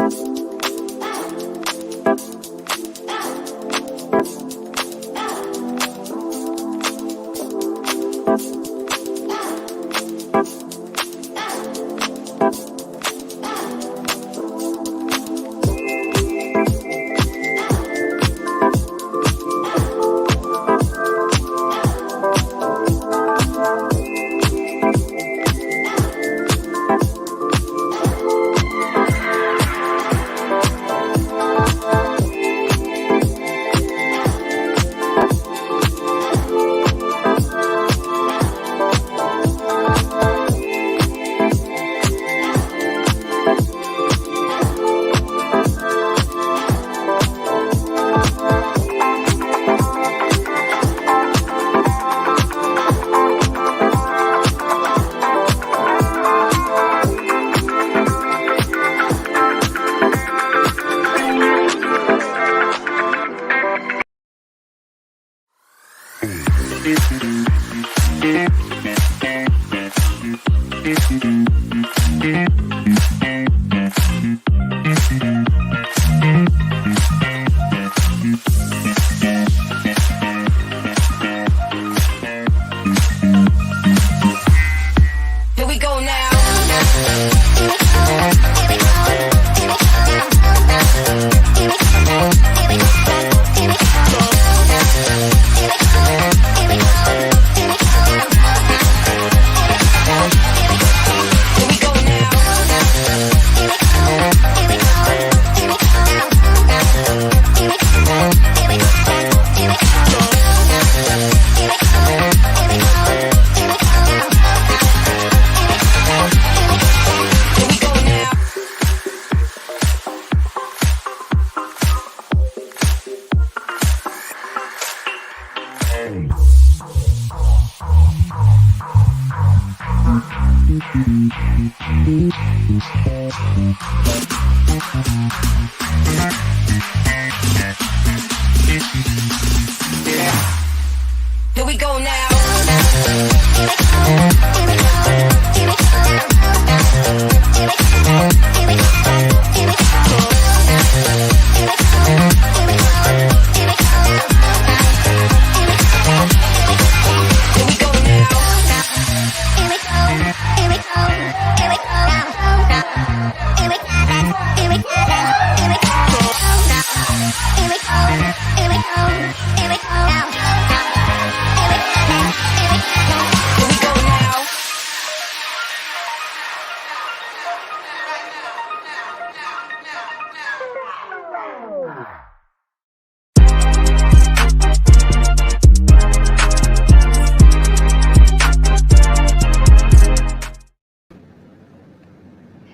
Here we go now.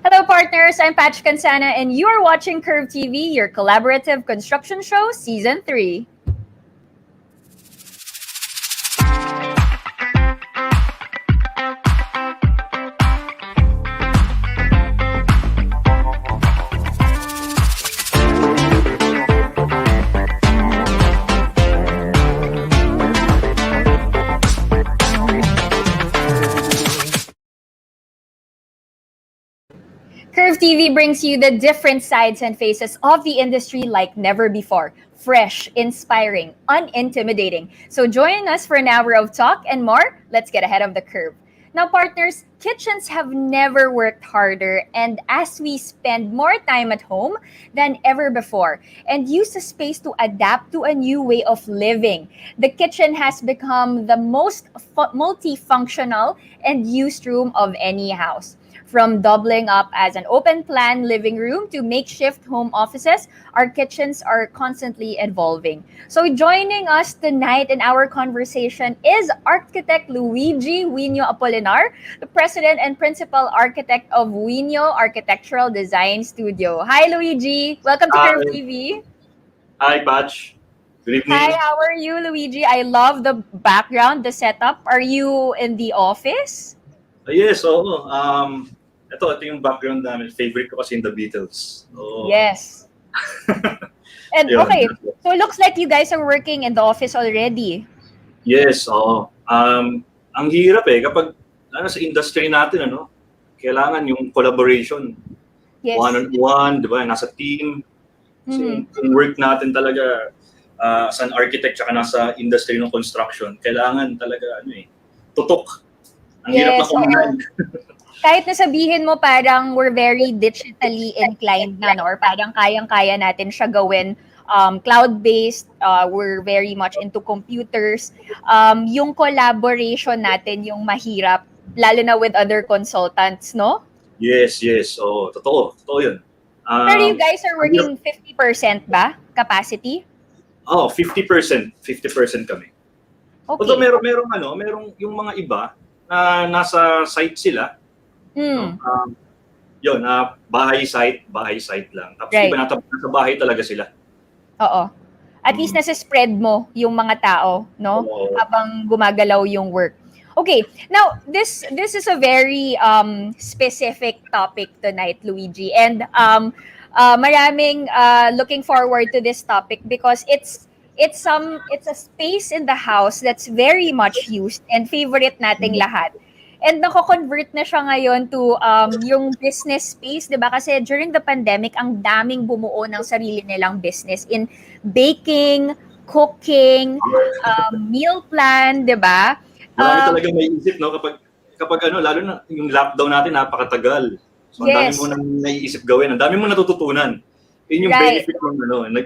Hello, partners. I'm Patch Cansana, and you are watching Curve TV, your collaborative construction show, Season 3. Curve TV brings you the different sides and faces of the industry like never before. Fresh, inspiring, unintimidating. So join us for an hour of talk and more. Let's get ahead of the curve. Now, partners, kitchens have never worked harder, and as we spend more time at home than ever before and use the space to adapt to a new way of living, the kitchen has become the most multifunctional and used room of any house. From doubling up as an open-plan living room to makeshift home offices, our kitchens are constantly evolving. So joining us tonight in our conversation is architect Luigi Juinio Apolinar, the president and principal architect of Juinio Architectural Design Studio. Hi, Luigi. Welcome to Curve TV. Hi, Patch. Good evening. Hi, how are you, Luigi? I love the background, the setup. Are you in the office? Yes, oo. Ito yung background namin. Favorite ko kasi in the Beatles. So, Yes. And yun. okay, so it looks like you guys are working in the office already. Yes, oo. Ang hirap kapag sa industry natin, kailangan yung collaboration. Yes. one-on-one, di ba? Nasa team. So, Mhm. yung work natin talaga as an architect tsaka nasa industry ng construction, kailangan talaga tutok. Ang hirap Yes, oo. makunan. Kahit na sabihin mo parang we're very digitally inclined na, no? Or parang kayang-kaya natin siya gawin cloud-based, we're very much into computers. Yung collaboration natin yung mahirap, lalo na with other consultants, no? Yes, yes. Oo, totoo. Totoo yun. Pero you guys are Ang hirap. working 50% ba? Capacity? 50% kami. Although Okay. merong yung mga iba na nasa site sila, no? Mm, Yun, bahay site lang. Tapos iba right. nasa bahay talaga sila. Oo. At least Mm. nasa spread mo yung mga tao, no? Oo. Habang gumagalaw yung work. Okay, now this is a very specific topic tonight, Luigi, and maraming looking forward to this topic because it's a space in the house that's very much used and favorite nating lahat. And nako-convert na siya ngayon to yung business space, 'di ba? Kasi during the pandemic, ang daming bumuo ng sarili nilang business in baking, cooking, meal plan, 'di ba? Marami Um, talaga may isip, no? Kapag lalo na yung lockdown natin, napakatagal. So, ang dami mo yes, nang naiisip gawin. Ang dami mo natututunan. Yun yung right. benefit ng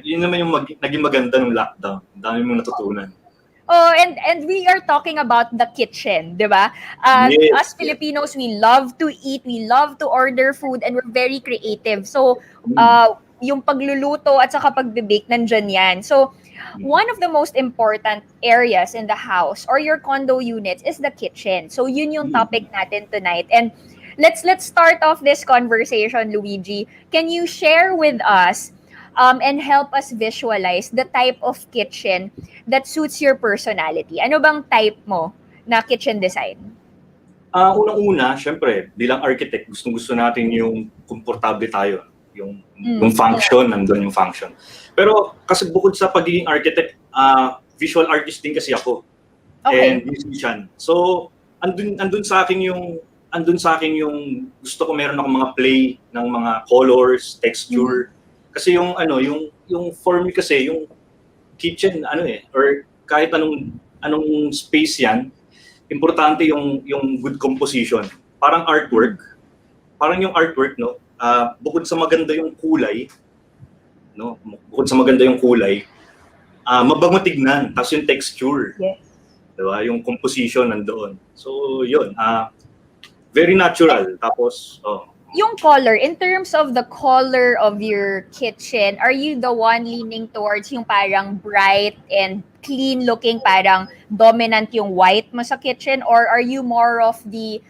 yun naman yung naging maganda ng lockdown. Ang dami mong natutunan. Oh, and we are talking about the kitchen, 'di ba? Us Yes. Filipinos, we love to eat, we love to order food, and we're very creative. So, Mm. yung pagluluto at saka pagbe-bake nandyan yan. So, Mm. one of the most important areas in the house or your condo units is the kitchen. So, yun yung Mm. topic natin tonight. And let's start off this conversation, Luigi. Can you share with us and help us visualize the type of kitchen that suits your personality? Ano bang type mo na kitchen design? Unang-una, syempre, bilang architect, gustong-gusto natin yung komportable tayo. Yung Mm. function, nandun yung function. Pero kasi bukod sa pagiging architect, visual artist din kasi ako. Okay. And musician. So, andun sa akin yung gusto ko meron akong mga play ng mga colors, texture. Kasi yung for me kasi yung kitchen or kahit anong space yan, importante yung good composition. Parang artwork. Parang yung artwork, no? Bukod sa maganda yung kulay, no? Bukod sa maganda yung kulay, mabango tignan, tapos yung texture. Yes. Diba? Yung composition nandoon. So, yun. Very natural. Tapos, Yung color, in terms of the color of your kitchen, are you the one leaning towards yung parang bright and clean looking, parang dominant yung white mo sa kitchen? Or are you more of the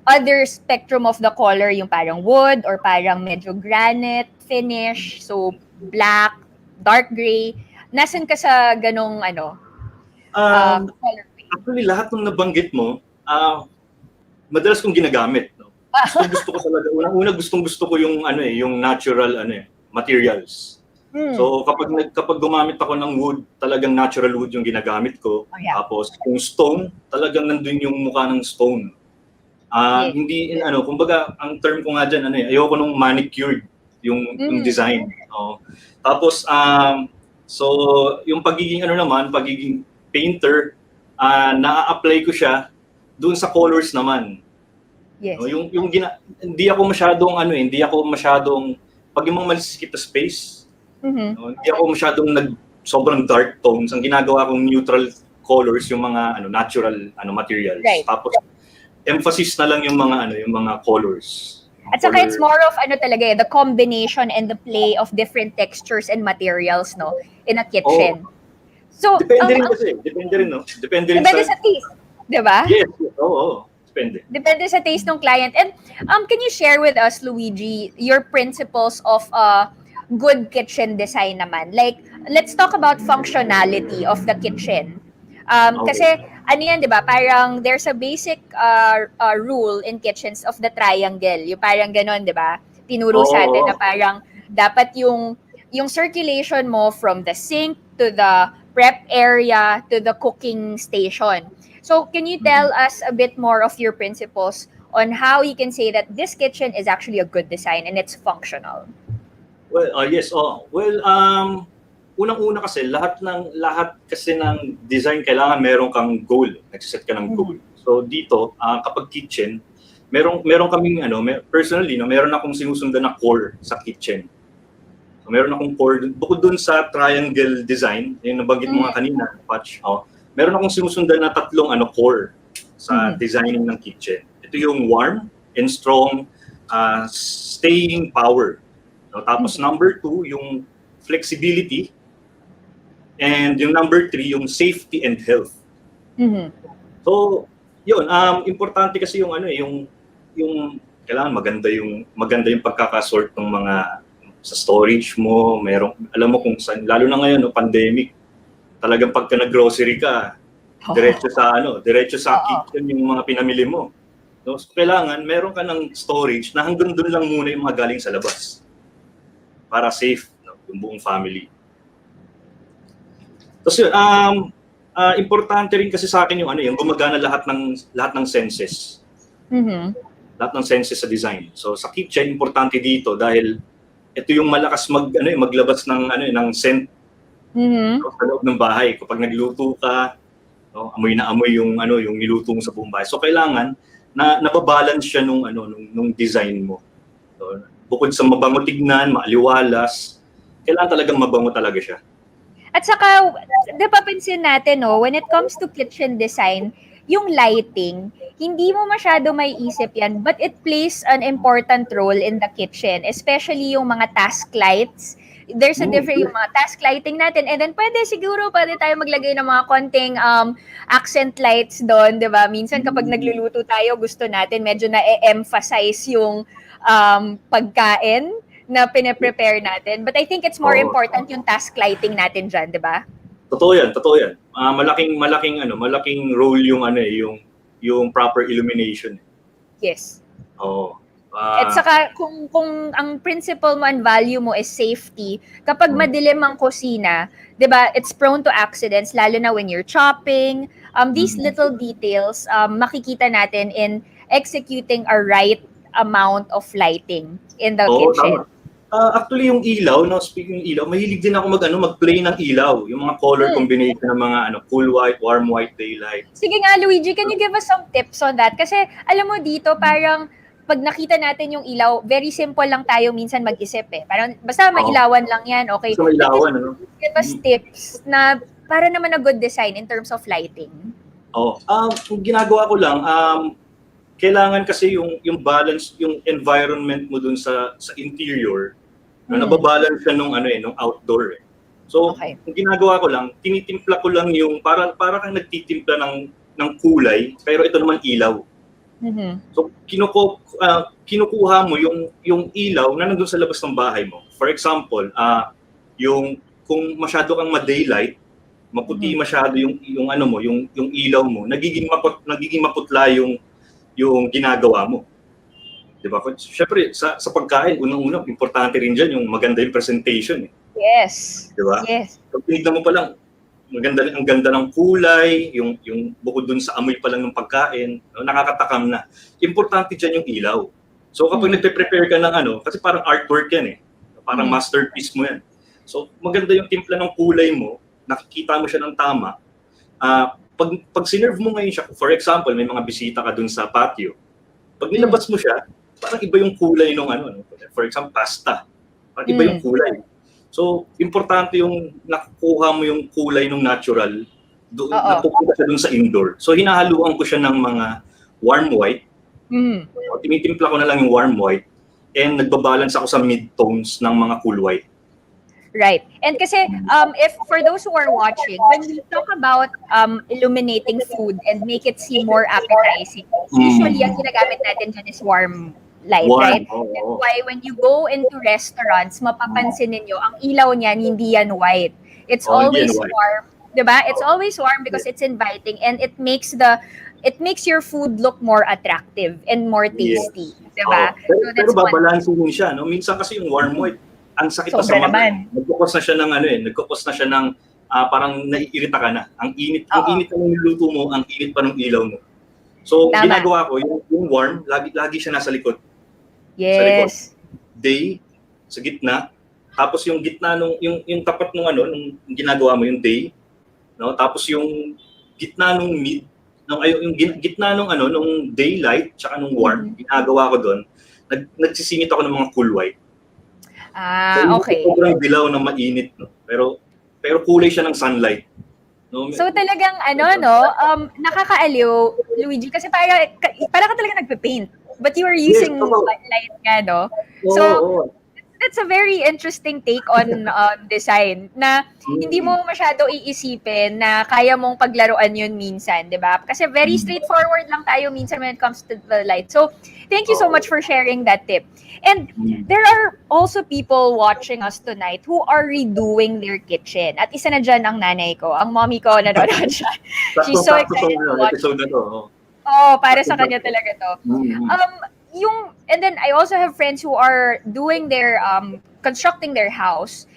other spectrum of the color, yung parang wood or parang medyo granite finish, so black, dark gray? Nasan ka sa ganong um, colorway? actually, lahat ng nabanggit mo, madalas kong ginagamit. No? Gusto ko talaga. Unang-una, gustong-gusto ko yung natural materials. So kapag gumamit ako ng wood, talagang natural wood yung ginagamit ko. Oh, yeah. Tapos yung stone, talagang nandun yung mukha ng stone. Yes. Hindi kumbaga ang term ko nga diyan ayoko nung manicured yung design. Tapos so yung pagiging pagiging painter, na-apply ko siya doon sa colors naman. Yes. No, hindi ako masyadong pag yung mga malisikip na space, no, hindi ako masyadong sobrang dark tones. Ang ginagawa kong neutral colors yung mga natural materials. Right. Tapos emphasis na lang yung mga colors. At saka it's more of talaga the combination and the play of different textures and materials, no, in a kitchen. So, depende rin kasi. Depende rin, no? Depende sa taste, di ba? Yes. Oo. Depende. Depende sa taste ng client. And can you share with us, Luigi, your principles of good kitchen design naman? Like, let's talk about functionality of the kitchen. Kasi, yan, di ba? Parang there's a basic rule in kitchens of the triangle. Yung parang ganon, di ba? Tinuro sa atin na parang dapat yung circulation mo from the sink to the prep area to the cooking station. So, can you tell us a bit more of your principles on how you can say that this kitchen is actually a good design and it's functional? Well, yes. Well, unang-una kasi lahat kasi ng design kailangan meron kang goal. Nagsiset ka ng goal. So dito, kapag kitchen, meron kaming personally, meron akong sinusundan na core sa kitchen. So meron akong core bukod dun sa triangle design, yung nabanggit mo nga kanina, Patch. Meron akong sinusundan na tatlong core sa designing ng kitchen. Ito yung warm and strong staying power. So, tapos number 2, yung flexibility. And yung number 3, yung safety and health. So, yun, importante kasi yung yung kailangan maganda yung pagkakasort ng mga sa storage mo, alam mo kung saan, lalo na ngayon, pandemic, talagang pagka nag-grocery ka, diretso sa kitchen yung mga pinamili mo. So, kailangan meron ka ng storage na hanggang doon lang muna yung mga galing sa labas para safe yung buong family. Tapos yun, importante rin kasi sa akin yung gumagana lahat ng senses. Lahat ng senses sa design. So sa kitchen, importante dito dahil ito yung malakas maglabas ng scent sa loob ng bahay. Kapag nagluto ka, amoy na amoy yung niluto mo sa buong bahay. So kailangan na nababalance siya nung design mo. So, bukod sa mabango tignan, maaliwalas, kailangan talagang mabango talaga siya. At saka, napapansin natin, when it comes to kitchen design, yung lighting, hindi mo masyado may isip yan, but it plays an important role in the kitchen, especially yung mga task lights. There's a different yung mga task lighting natin, and then pwede tayo maglagay ng mga konting accent lights doon, di ba? Minsan kapag nagluluto tayo, gusto natin medyo na-emphasize yung pagkain na pine-prepare natin. But I think it's more important yung task lighting natin dyan, di ba? Totoo yan. Malaking role yung proper illumination. Yes. Oo. At saka kung ang principle mo and value mo is safety, kapag madilim ang kusina, 'di ba, it's prone to accidents lalo na when you're chopping. These little details makikita natin in executing a right amount of lighting in the kitchen. Tama. Actually yung ilaw, speaking ng ilaw, mahilig din ako mag-play ng ilaw, yung mga color combination ng mga cool white, warm white, daylight. Sige nga, Luigi, can you give us some tips on that? Kasi alam mo dito, parang pag nakita natin yung ilaw, very simple lang tayo minsan mag-isip eh. Parang basta mailawan lang yan, okay? Basta mailawan, Give us tips na para naman a good design in terms of lighting. Yung ginagawa ko lang, kailangan kasi yung balance, yung environment mo dun sa interior, na nababalance siya nung outdoor eh. So, yung ginagawa ko lang, tinitimpla ko lang yung para kang nagtitimpla ng kulay, pero ito naman ilaw. So, kinukuha mo yung ilaw na nandun sa labas ng bahay mo. For example, kung masyado kang ma-daylight, maputi masyado yung ilaw mo, nagiging maputla yung ginagawa mo. Diba? Siyempre, sa pagkain, unang-una, importante rin dyan yung maganda yung presentation. Eh. Yes. Diba? Yes. So, tinignan mo pa lang, ang ganda ng kulay, yung bukod dun sa amoy pa lang ng pagkain, nakakatakam na. Importante dyan yung ilaw. So, kapag nagpe-prepare ka ng kasi parang artwork yan eh. Parang masterpiece mo yan. So, maganda yung timpla ng kulay mo, nakikita mo siya ng tama. Pag sinerve mo ngayon siya, for example, may mga bisita ka dun sa patio, pag nilabas mo siya, parang iba yung kulay nung for example, pasta. Parang iba yung kulay. So, importante yung nakukuha mo yung kulay nung natural, napupunta siya dun sa indoor. So, hinahaluan ko siya ng mga warm white. Tinitimpla ko na lang yung warm white and nagbabalance ako sa mid-tones ng mga cool white. Right. And kasi if for those who are watching, when we talk about illuminating food and make it seem more appetizing, usually ang ginagamit natin dyan is warm light, right? That's why when you go into restaurants, mapapansin ninyo, ang ilaw niyan, hindi yan white. It's always warm. Diba? It's always warm because it's inviting and it makes your food look more attractive and more tasty. Diba? So pero babalansin mo siya. No? Minsan kasi yung warm white, ang sakit pa sa mata. Nagkukos na siya ng parang naiirita ka na. Ang init ng niluto mo, ang init pa ng ilaw mo. So, Tama. ginagawa ko, yung warm, lagi siya nasa likod. Sa likod. Yes. Day, sa gitna. Tapos yung gitna yung tapat nung nung ginagawa mo, yung day. No? Tapos yung gitna nung mid, yung gitna nung nung daylight, tsaka nung warm, ginagawa ko doon, nagsisingit ako ng mga cool white. So, Okay. sobrang dilaw na mainit, no? Pero kulay siya ng sunlight. No? So talagang nakakaaliw, Luigi, kasi para ka talaga nagpe-paint. But you are using light nga, no? So, that's a very interesting take on design na hindi mo masyado iisipin na kaya mong paglaruan yun minsan, di ba? Kasi very straightforward lang tayo minsan when it comes to the light. So, thank you so much for sharing that tip. And there are also people watching us tonight who are redoing their kitchen. At isa na dyan ang nanay ko, ang mommy ko, nanonood siya. She's so excited to watch. Episode na to. Para sa kanya talaga to. And then I also have friends who are doing their constructing their house.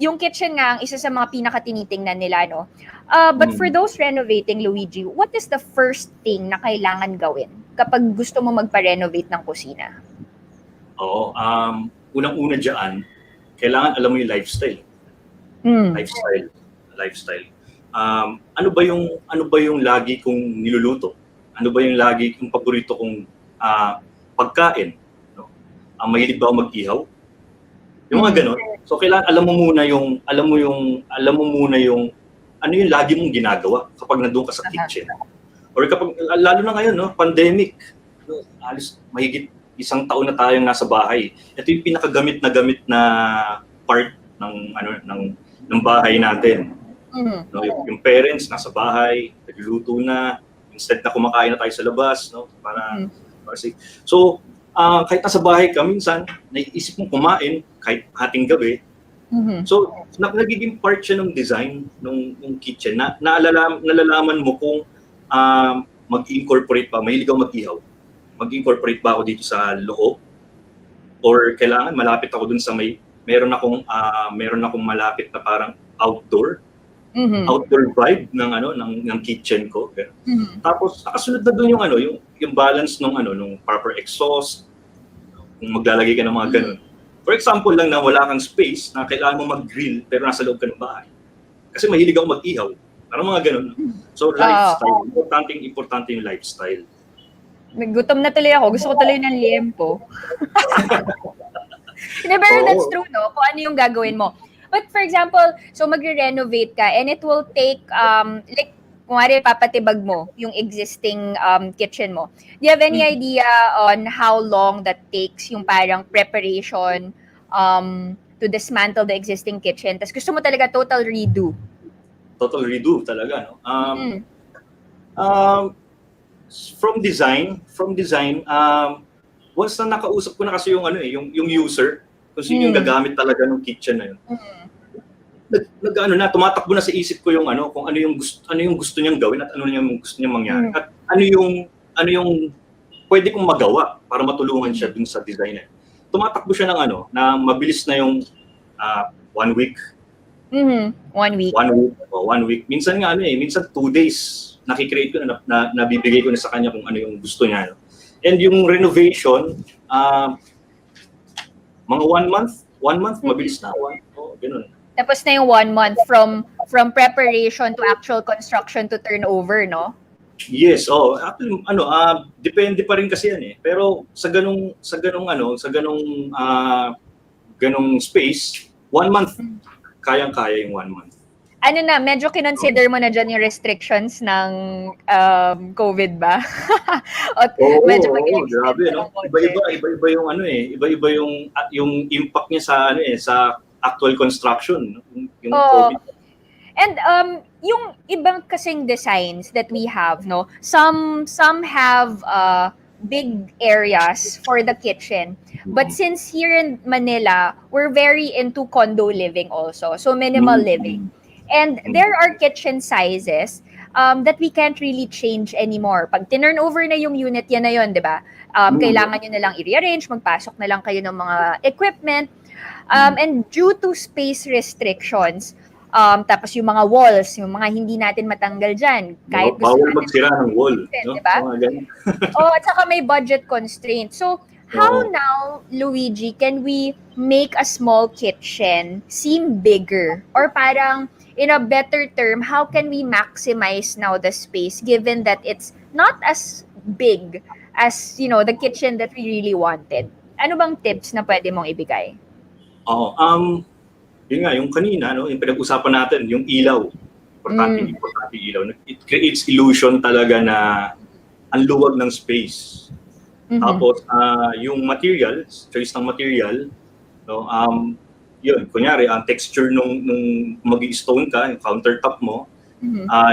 Yung kitchen nga ang isa sa mga pinaka-tinitingnan nila, no. But for those renovating, Luigi, what is the first thing na kailangan gawin kapag gusto mo magpa-renovate ng kusina? Unang-una diyan, kailangan alam mo yung lifestyle. Lifestyle. Ano ba yung lagi kong niluluto? Ano ba yung lagi kong paborito kong pagkain? No? Mahilig ba ako mag-ihaw? Yung mga ganun. So kailangan alam mo muna yung ano yung lagi mong ginagawa kapag nandoon ka sa kitchen. Or kapag lalo na ngayon, no, pandemic. No, alis mahigit 1 taon na tayong nasa bahay. Ito yung pinakagamit na part ng bahay natin. No, yung parents nasa bahay, nagluluto na, instead na kumakain na tayo sa labas, no, para so kahit nasa bahay ka minsan naiisip mong kumain kahit hating gabi. So nagiging part siya ng design ng kitchen na nalalaman mo kung mag-incorporate pa, mahilig ako mag-ihaw, mag-incorporate ba ako dito sa loob or kailangan malapit ako dun sa meron akong malapit na parang outdoor vibe ng kitchen ko. Tapos nakasunod na doon yung balance nung proper exhaust, kung maglalagay ka ng mga ganun. For example lang na wala kang space na kailangan mo mag-grill pero nasa loob ka ng bahay. Kasi mahilig ako mag-ihaw. Parang mga ganun. So lifestyle, importante yung lifestyle. Nagutom na tuloy ako. Gusto ko tuloy ng liempo. Pero that's true, no? Kung ano yung gagawin mo. But for example, so magre-renovate ka and it will take, kumari papatibag mo yung existing kitchen mo. Do you have any idea on how long that takes yung parang preparation to dismantle the existing kitchen? Tapos gusto mo talaga total redo? Total redo talaga, no? From design, once na nakausap ko na kasi yung user, kung sino yung gagamit talaga ng kitchen na yun. Tumatakbo na sa isip ko yung kung ano yung gusto niyang gawin at ano yung gusto niyang mangyari. At ano yung pwede kong magawa para matulungan siya dun sa design. Tumatakbo siya ng na mabilis na yung 1 week. 1 week. 1 week. Minsan nga minsan 2 days nakikreate ko na nabibigay ko na sa kanya kung ano yung gusto niya. And yung renovation, mga 1 month, mabilis na. Ganun. Tapos na yung 1 month from preparation to actual construction to turnover, no? Yes, actually, depende pa rin kasi yan eh. Pero sa ganung space, 1 month, kayang-kaya yung 1 month. Medyo kinonsider mo na dyan yung restrictions ng COVID ba? Medyo grabe, no? Iba yung iba yung impact niya sa actual construction, yung COVID. And yung ibang kasing designs that we have, no, some have big areas for the kitchen. But since here in Manila, we're very into condo living also, so minimal living. And there are kitchen sizes that we can't really change anymore. Pag tinurn over na yung unit, yan na yun, di ba? Kailangan nyo na lang i-rearrange, magpasok na lang kayo ng mga equipment. And due to space restrictions, Tapos yung mga walls, yung mga hindi natin matanggal dyan. Kahit gusto Bawal natin magsira ng wall, mag-extend, no? di ba? Mga ganun. Oh, at saka may budget constraint. So, how Oo. now, Luigi, can we make a small kitchen seem bigger? Or parang, in a better term, how can we maximize now the space given that it's not as big as, the kitchen that we really wanted? Ano bang tips na pwede mong ibigay? Oo. Yun nga, yung kanina, no, yung pinag-usapan natin, yung ilaw. Importante yung ilaw. It creates illusion talaga na ang luwag ng space. Tapos, yung materials, choice ng material, no, yun, kunyari, ang texture nung mag-i-stone ka, yung countertop mo,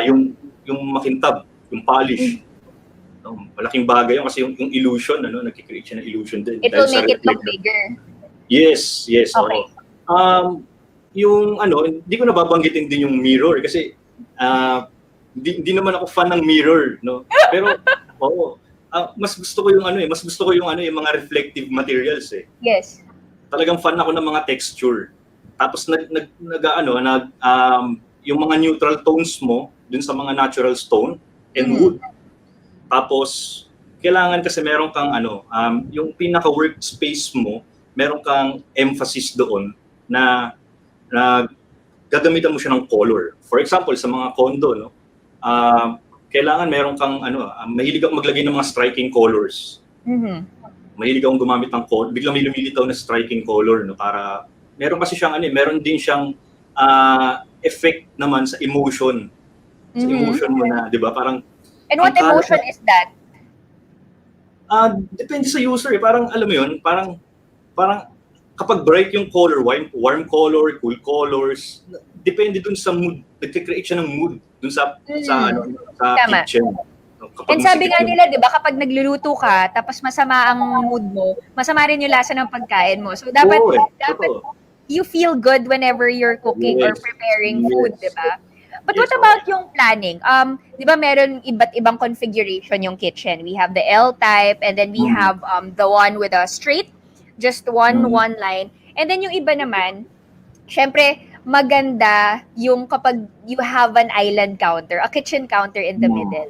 yung makintab, yung polish. No, malaking bagay yun kasi yung illusion, nagkikreate siya ng illusion din. It will make it look bigger. Yes, Okay. oo. Yung hindi ko nababanggitin din yung mirror kasi hindi naman ako fan ng mirror, no. Pero oo, mas gusto ko yung yung mga reflective materials eh. Yes. Talagang fan ako ng mga texture. Tapos yung mga neutral tones mo dun sa mga natural stone and wood. Tapos kailangan kasi meron kang yung pinaka workspace mo, meron kang emphasis doon na gagamitan mo siya ng color. For example, sa mga condo, no, kailangan meron kang mahilig akong maglagay ng mga striking colors. Mahilig akong gumamit ng color, biglang may lumilitaw na striking color, no, para meron kasi siyang meron din siyang effect naman sa emotion. Sa emotion mo na, 'di ba? Parang And what emotion is that? Depende sa user eh. Parang alam mo 'yun, parang kapag bright yung color, warm color, cool colors, depende dun sa mood. Nagke-create siya ng mood dun sa Tama. kitchen. And sabi nga nila, 'di ba, kapag nagluluto ka tapos masama ang mood mo, masama rin yung lasa ng pagkain mo. So dapat you feel good whenever you're cooking or preparing food, 'di ba? But what about yung planning? 'Di ba meron iba't ibang configuration yung kitchen. We have the L type and then we have the one with a straight, just one line. And then yung iba naman, syempre maganda yung kapag you have an island counter, a kitchen counter in the middle.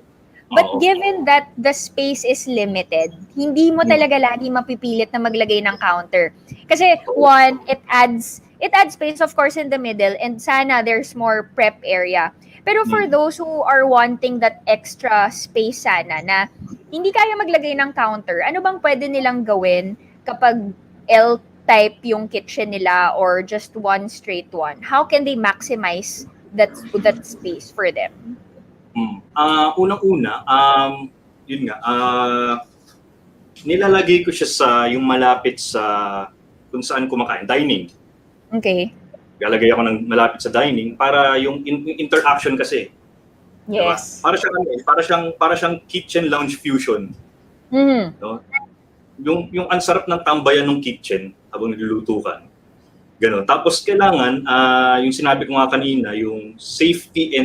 But given that the space is limited, hindi mo talaga lagi mapipilit na maglagay ng counter. Kasi one, it adds space of course in the middle and sana there's more prep area. Pero for those who are wanting that extra space sana na hindi kaya maglagay ng counter, ano bang pwede nilang gawin kapag L-type yung kitchen nila or just one straight one? How can they maximize that space for them? Unang-una, yun nga, nilalagay ko siya sa yung malapit sa kung saan kumakain, dining. Okay. Lalagay ako ng malapit sa dining para yung interaction kasi. Yes. Diba? Para siyang kitchen lounge fusion. No? Yung ansarap ng tambayan ng kitchen habang nagluluto ka. Ganun. Tapos kailangan yung sinabi ko nga kanina, yung safety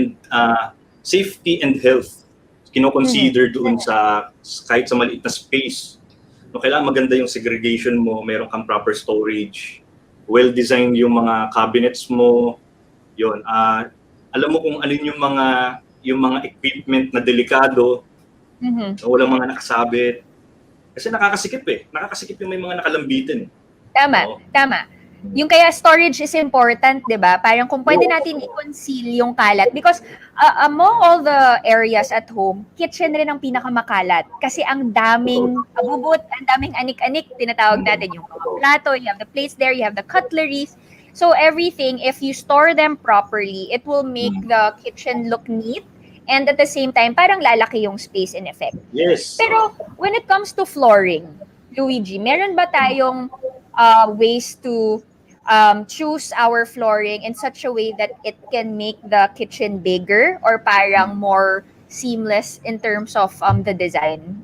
and health kino-consider doon sa kahit sa maliit na space. No, kailangan maganda yung segregation mo, meron kang proper storage, well-designed yung mga cabinets mo. Yun, alam mo kung ano yung mga equipment na delikado, walang mga nakasabit. Kasi nakakasikip yung may mga nakalambitin. Tama. Yung kaya storage is important, 'di ba? Parang kung pwede natin i-conceal yung kalat because among all the areas at home, kitchen rin ang pinakamakalat kasi ang daming abubot, ang daming anik-anik tinatawag natin yung mga plato, you have the plates there, you have the cutleries. So everything, if you store them properly, it will make the kitchen look neat and at the same time parang lalaki yung space in effect. Yes. Pero when it comes to flooring, Luigi, meron ba tayong ways to choose our flooring in such a way that it can make the kitchen bigger or parang more seamless in terms of the design?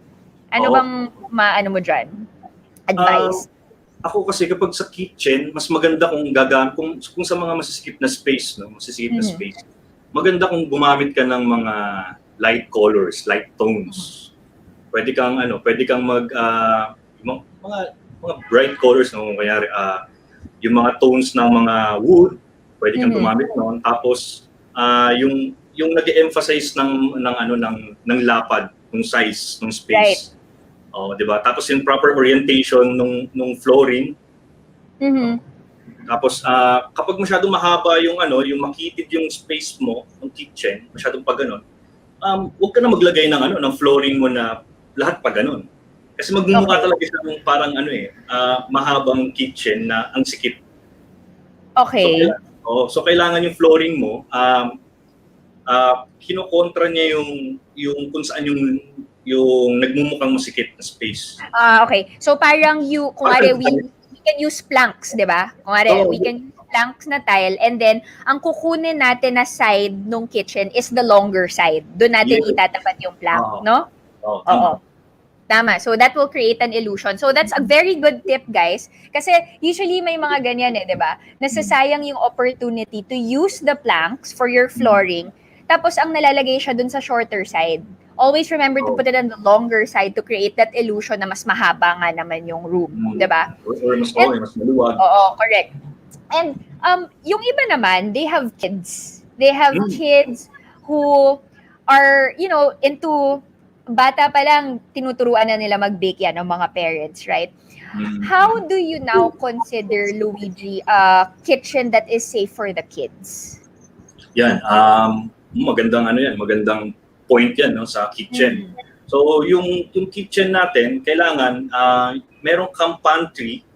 Ano bang maano mo dyan? Advice? Ako kasi kapag sa kitchen, mas maganda kung sa mga masisikip na space, maganda kung gumamit ka ng mga light colors, light tones. Pwede kang mga bright colors, no, kanyari yung mga tones ng mga wood, Pwede kang gumamit noon. Tapos yung nag-emphasize ng lapad, ng size, ng Right. space. Oh, 'di ba? Tapos yung proper orientation nung flooring. Tapos kapag masyadong mahaba yung makitid yung space mo, ng kitchen, masyadong pa ganun, huwag ka na maglagay ng flooring mo na lahat pa ganun. Kasi magmumukha talaga siya ng parang mahabang kitchen na ang sikip. Okay. So kailangan yung flooring mo, kinokontra niya yung kung saan yung nagmumukhang masikip na space. Okay. So parang kunwari, we can use planks, di ba? Kunwari, we can use planks na tile, and then ang kukunin natin na side nung kitchen is the longer side. Doon natin itatapat yung plank, no? Oo. Tama. So that will create an illusion. So that's a very good tip, guys. Kasi usually may mga ganyan di ba? Nasasayang yung opportunity to use the planks for your flooring. Tapos ang nalalagay siya dun sa shorter side. Always remember to put it on the longer side to create that illusion na mas mahaba nga naman yung room, di ba? Or mas maluwag. Oo, correct. And yung iba naman, they have kids. They have kids who are, into bata pa lang, tinuturuan na nila mag-bake yan ng mga parents, right? How do you now consider, Luigi, a kitchen that is safe for the kids? Yan, magandang point yan sa kitchen. So yung kitchen natin, kailangan merong kang pantry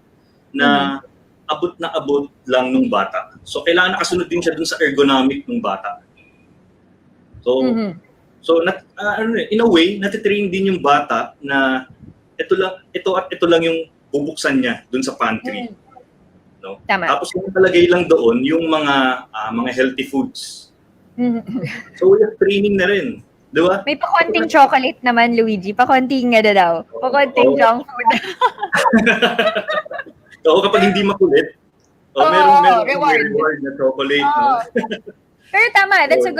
na abot na abot lang ng bata. So kailangan nakasunod din siya dun sa ergonomic ng bata. So in a way, natitrain din yung bata na ito lang yung bubuksan niya dun sa pantry. No? Tama. Tapos yung talagay lang doon yung mga healthy foods. So yung training na rin, di ba? May pakonting chocolate naman, Luigi. Pakonting nga daw. Pakonting junk food. So kapag hindi makulit, meron reward na chocolate. No? Pero tama, that's a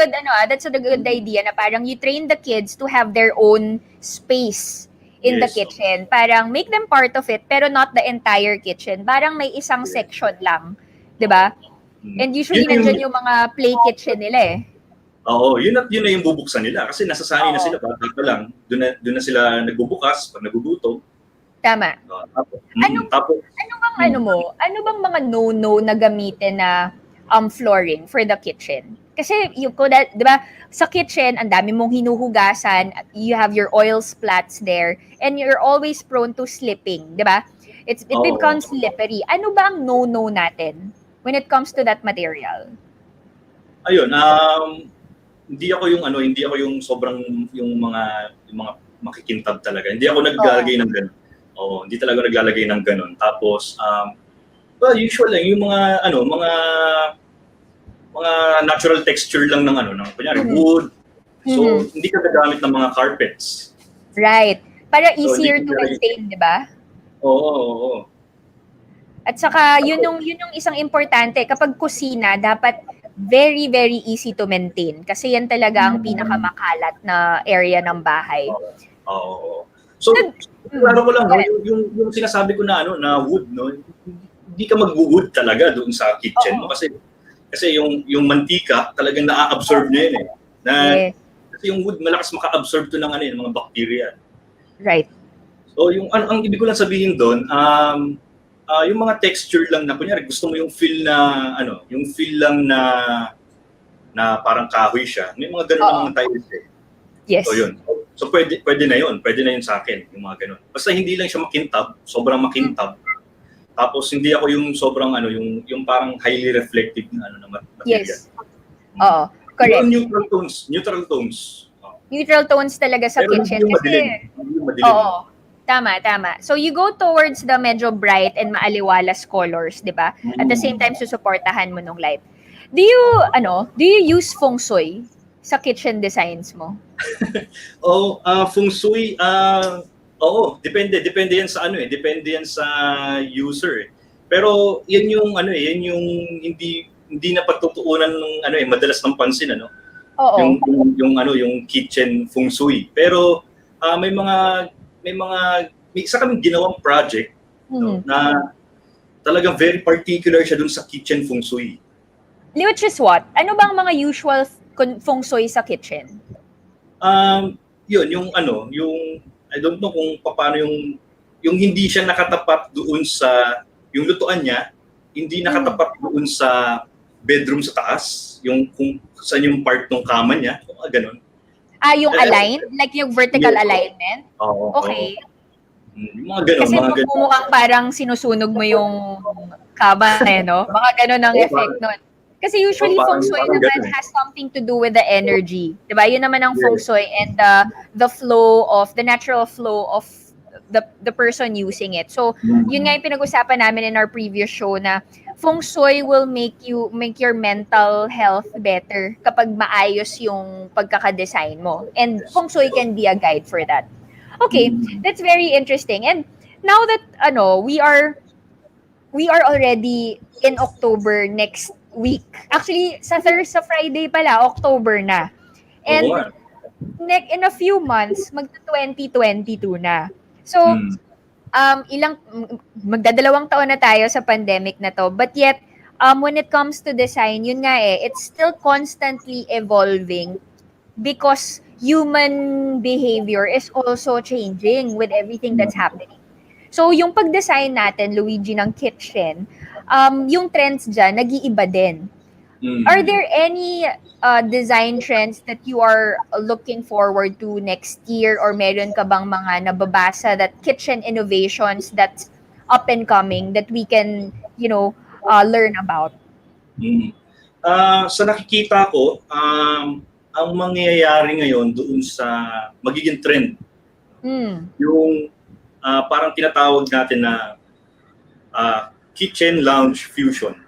good idea na parang you train the kids to have their own space in the kitchen. Parang make them part of it, pero not the entire kitchen. Parang may isang section lang, 'di ba? And usually nandiyan yung mga play kitchen nila Oo, yun na yung bubuksan nila kasi nasasanay na sila bata pa lang. Doon na sila nagbubukas pag nagugutom. Tama. Ano bang mga no-no na gamitin na flooring for the kitchen? Kasi di ba, sa kitchen, ang dami mong hinuhugasan, you have your oil splats there, and you're always prone to slipping, di ba? It becomes slippery. Ano ba ang no-no natin when it comes to that material? Ayun, hindi ako yung sobrang yung mga makikintab talaga. Hindi ako naglalagay ng ganun. Hindi talaga naglalagay ng ganun. Tapos usual lang yung mga natural texture lang ng kunyari wood. So hindi ka gagamit ng mga carpets. Right. Para easier to maintain, 'di ba? Oo. At saka yun yung isang importante kapag kusina, dapat very, very easy to maintain. Kasi yan talaga ang pinakamakalat na area ng bahay. Oo. So, klaro ko lang, yung sinasabi ko na wood, no? Hindi ka mag-wood talaga doon sa kitchen mo kasi yung mantika talagang na-absorb niya yun kasi yung wood malakas maka-absorb to ng mga bacteria. Right. So, ang ibig ko lang sabihin doon, yung mga texture lang na kunyari gusto mo yung feel lang na parang kahoy siya. May mga ganun ng mga tiles Yes. So yun. So pwede na yun. Pwede na yun sa akin, yung mga ganun. Basta hindi lang siya makintab, sobrang makintab. Tapos hindi ako yung sobrang yung parang highly reflective na material. Yes. Oo, correct. Neutral tones. Neutral tones talaga sa pero kitchen yung kasi madilim. Oo. Tama. So you go towards the medyo bright and maaliwalas colors, 'di ba? At the same time susuportahan mo nung light. Do you use feng shui sa kitchen designs mo? Feng shui depende yan sa depende yan sa user. Pero yan yung hindi na pagtutuunan ng madalas ng pansin Oo. Yung kitchen feng shui. Pero may isa kaming ginawang project na talagang very particular siya dun sa kitchen feng shui. Which is what? Ano bang mga usual feng shui sa kitchen? Yun, yung I don't know kung paano yung hindi siya nakatapat doon sa yung lutuan niya, hindi nakatapat doon sa bedroom sa taas, yung kung saan yung part ng kama niya, ganun. Yung align? Like yung vertical Yes. alignment? Oo. Okay. Yung mga ganun, Kasi mga ganun. mukhang parang sinusunog mo yung kama, no? Mga ganun ang effect nun. Kasi usually feng shui parang naman ganun. has something to do with the energy. Diba? Yun naman ang feng Yes. shui and the natural flow of the person using it. So, yun nga yung pinag-usapan namin in our previous show na feng shui will make your mental health better kapag maayos yung pagkaka-design mo. And feng shui can be a guide for that. Okay, that's very interesting. And now that we are already in October next week. Actually, sa Friday pala, October na. And in a few months, magta-2022 na. So, magdadalawang taon na tayo sa pandemic na to. But yet, when it comes to design, yun nga it's still constantly evolving because human behavior is also changing with everything that's happening. So, yung pag-design natin, Luigi, ng kitchen, yung trends dyan, nag-iiba din. Are there any design trends that you are looking forward to next year, or meron ka bang mga nababasa that kitchen innovations that's up and coming that we can, learn about? Sa nakikita ko, ang mangyayari ngayon doon sa magiging trend, yung parang tinatawag natin na kitchen lounge fusion.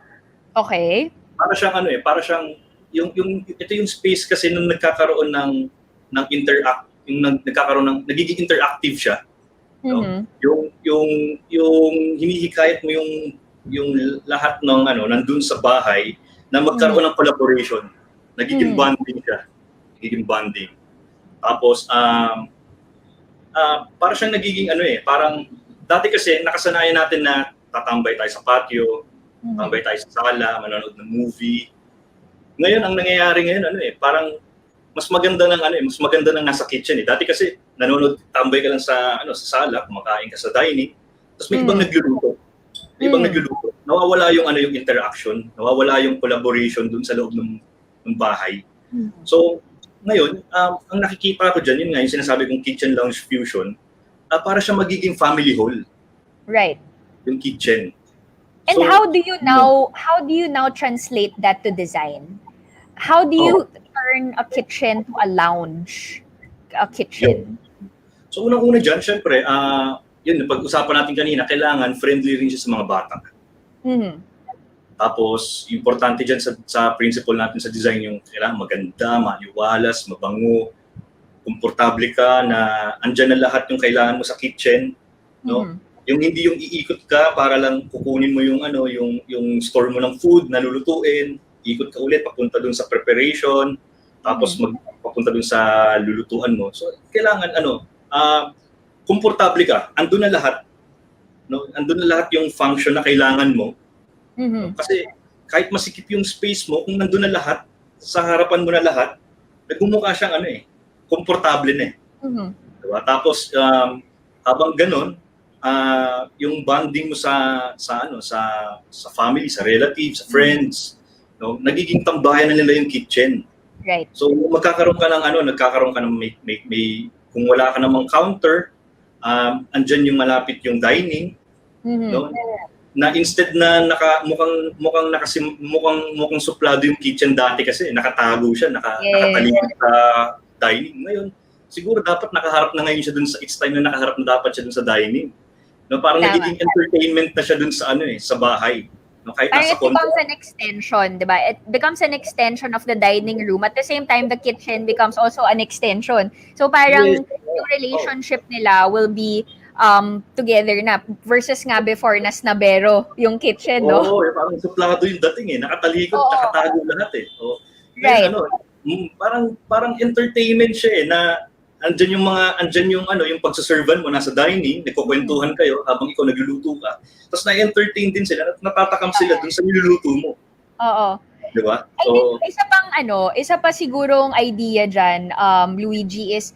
Okay. Para siyang ito yung space kasi nung nagkakaroon ng nagiging interactive siya. No? Yung hinihikayat mo yung lahat ng nandun sa bahay na magkaroon ng collaboration. Nagiging bonding siya. Nagiging bonding. Tapos para siyang nagiging parang dati kasi nakasanayan natin na tatambay tayo sa patio, tambay tayo sa sala, manonood ng movie. Ngayon ang nangyayari ngayon parang mas maganda ng nasa kitchen . Dati kasi tambay ka lang sa sala, kumakain ka sa dining, tapos may ibang nagluluto. Nawawala yung yung interaction, nawawala yung collaboration dun sa loob ng bahay. So ngayon, ang nakikita ko diyan, yun nga yung sinasabi kong kitchen lounge fusion, para siya magiging family hall. Right. Yung kitchen. And so, how do you now translate that to design? How do you turn a kitchen to a lounge? A kitchen. So unang-una diyan, syempre, yun pag-usapan natin kanina, kailangan friendly rin siya sa mga bata. Tapos, importante dyan sa principle natin sa design yung kailangan maganda, maliwalas, mabango, komportable ka, na andyan na lahat yung kailangan mo sa kitchen, no? Yung hindi yung iikot ka para lang kukunin mo yung yung store mo ng food na lulutuin, ikot ka ulit papunta dun sa preparation, tapos papunta dun sa lulutuan mo. So kailangan komportable ka, andun na lahat. No? Andun na lahat yung function na kailangan mo. Kasi kahit masikip yung space mo, kung nandun na lahat, sa harapan mo na lahat, nagmumukha siyang komportable na . Diba? Tapos habang ganun, yung bonding mo sa family, sa relatives, sa friends, no, nagiging tambayan na nila yung kitchen. Right. So nagkakaroon ka ng may kung wala ka namang counter, andyan yung malapit yung dining, no? Na instead na mukhang suplado yung kitchen dati kasi nakatago siya, nakatalikod sa dining. Ngayon, siguro dapat nakaharap na ngayon siya dun sa, it's time na nakaharap na dapat siya dun sa dining. No, parang nagiging entertainment na siya dun sa sa bahay. No, kahit it becomes an extension, di ba? It becomes an extension of the dining room. At the same time, the kitchen becomes also an extension. So parang yung relationship nila will be together na, versus nga before na snabero yung kitchen, no? Oo, parang suplado yung dating nakatalikod, nakatago lahat . Right. Parang entertainment siya na andyan yung pagsaservan mo nasa dining, nagkukwentuhan kayo habang ikaw nagluluto ka. Tapos na-entertain din sila at natatakam sila dun sa niluluto mo. Oo. Di ba? I think isa pa sigurong idea dyan, Luigi, is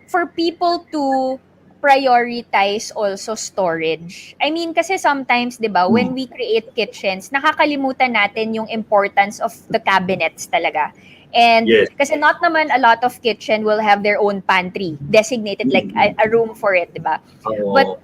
for people to prioritize also storage. I mean, kasi sometimes, di ba, when we create kitchens, nakakalimutan natin yung importance of the cabinets talaga. And Yes. kasi not naman a lot of kitchen will have their own pantry, designated like a room for it, di ba? But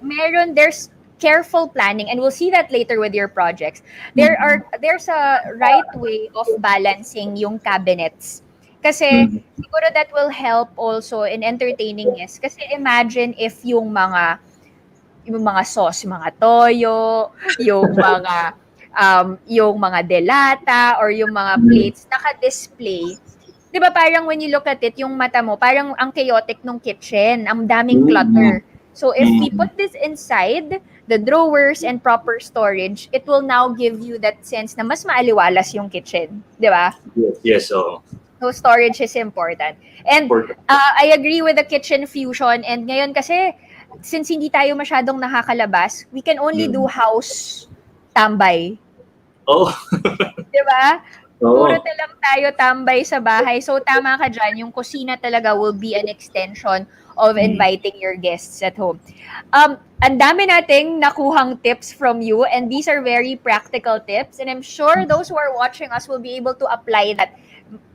there's careful planning, and we'll see that later with your projects. There's a right way of balancing yung cabinets. Kasi siguro that will help also in entertaining guests. Kasi imagine if yung mga sauce, yung mga toyo, yung mga delata or yung mga plates naka-display. 'Di ba parang when you look at it, yung mata mo, parang ang chaotic nung kitchen, ang daming clutter. So if we put this inside the drawers and proper storage, it will now give you that sense na mas maaliwalas yung kitchen, 'di ba? Yes, so Storage is important. And I agree with the kitchen fusion, and ngayon kasi since hindi tayo masyadong nakakalabas, we can only do house tambay. Oh. 'Di ba? Oo. Puro lang tayo tambay sa bahay. So tama ka dyan, yung kusina talaga will be an extension of inviting your guests at home. Ang dami nating nakuhang tips from you, and these are very practical tips, and I'm sure those who are watching us will be able to apply that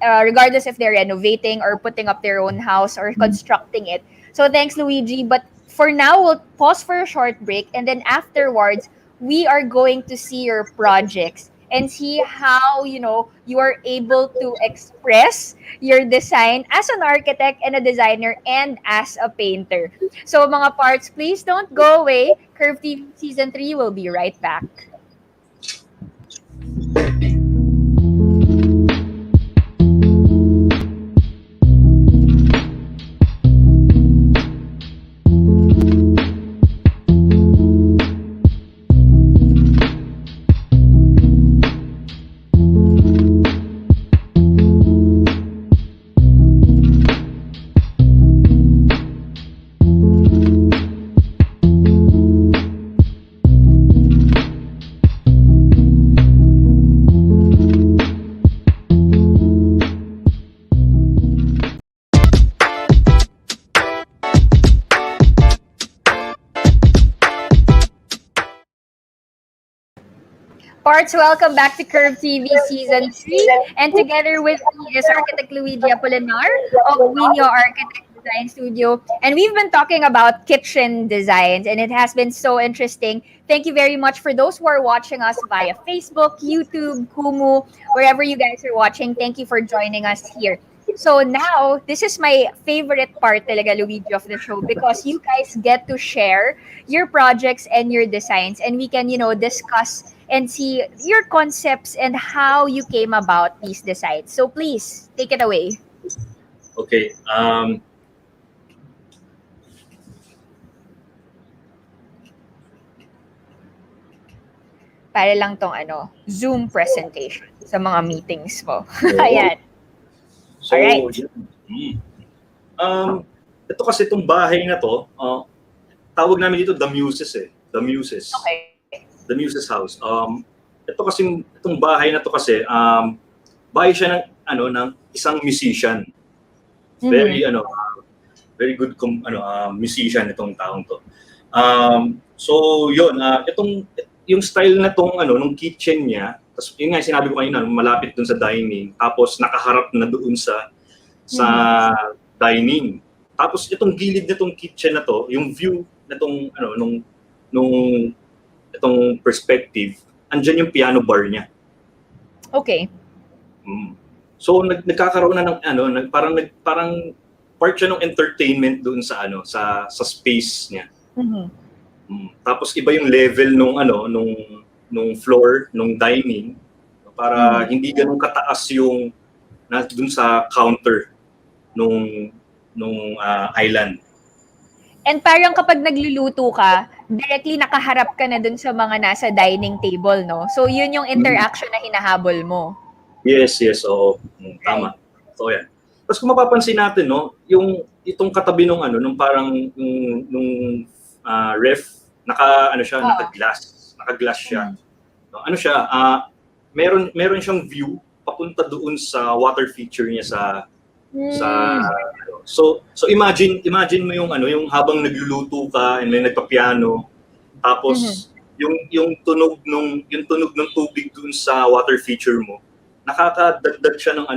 regardless if they're renovating or putting up their own house or constructing it. So thanks, Luigi. But for now, we'll pause for a short break, and then afterwards, we are going to see your projects and see how you are able to express your design as an architect and a designer and as a painter. So mga parts, please don't go away. Curve TV Season 3 will be right back. Parts, welcome back to Curve TV Season 3. And together with me is Architect Luigi Apolinar of Juinio Architect Design Studio. And we've been talking about kitchen designs, and it has been so interesting. Thank you very much for those who are watching us via Facebook, YouTube, Kumu, wherever you guys are watching. Thank you for joining us here. So now, this is my favorite part talaga, Luigi, of the show, because you guys get to share your projects and your designs, and we can, discuss and see your concepts and how you came about these designs. So please, take it away. Okay. Para lang tong Zoom presentation sa mga meetings mo. Ayan. So, alright. Ito kasi itong bahay na to, tawag namin dito The Muses eh. The Muses. Okay. The Muses House. Ito kasi itong bahay na to kasi bahay siya ng isang musician. Very very good musician itong taong to. So yun, yung style na tong nung kitchen niya, tapos yun nga sinabi ko kanina, malapit dun sa dining, tapos nakaharap na doon sa dining. Tapos itong gilid na tong kitchen na to, yung view na tong nung itong perspective, andyan yung piano bar niya. Okay. So nagkakaroon na ng parang part siya ng entertainment doon sa sa space niya. Tapos iba yung level nung floor nung dining para hindi ganun kataas yung doon sa counter nung island. And parang kapag nagluluto ka, directly nakaharap ka na dun sa mga nasa dining table, no? So, yun yung interaction na hinahabol mo. Yes, oo. Tama. So, yan. Tapos kung mapapansin natin, no, itong katabi nung parang nung ref, naka-glass siya. No, meron siyang view papunta doon sa water feature niya sa so imagine mo yung yung habang nagluluto ka and then nagpapiano, tapos yung tunog ng tubig doon sa water feature mo, nakakadagdag siya ng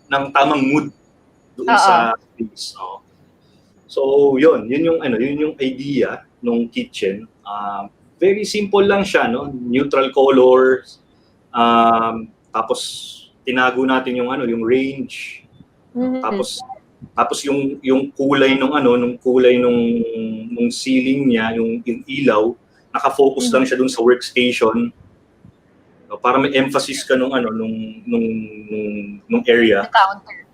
ng tamang mood doon sa space. So yun yung idea nung kitchen. Very simple lang siya, no? Neutral colors. Tapos tinago natin yung yung range. Tapos yung kulay nung kulay nung ceiling niya, yung ilaw, naka-focus lang siya dun sa workstation. Para may emphasis ka nung area. The counter.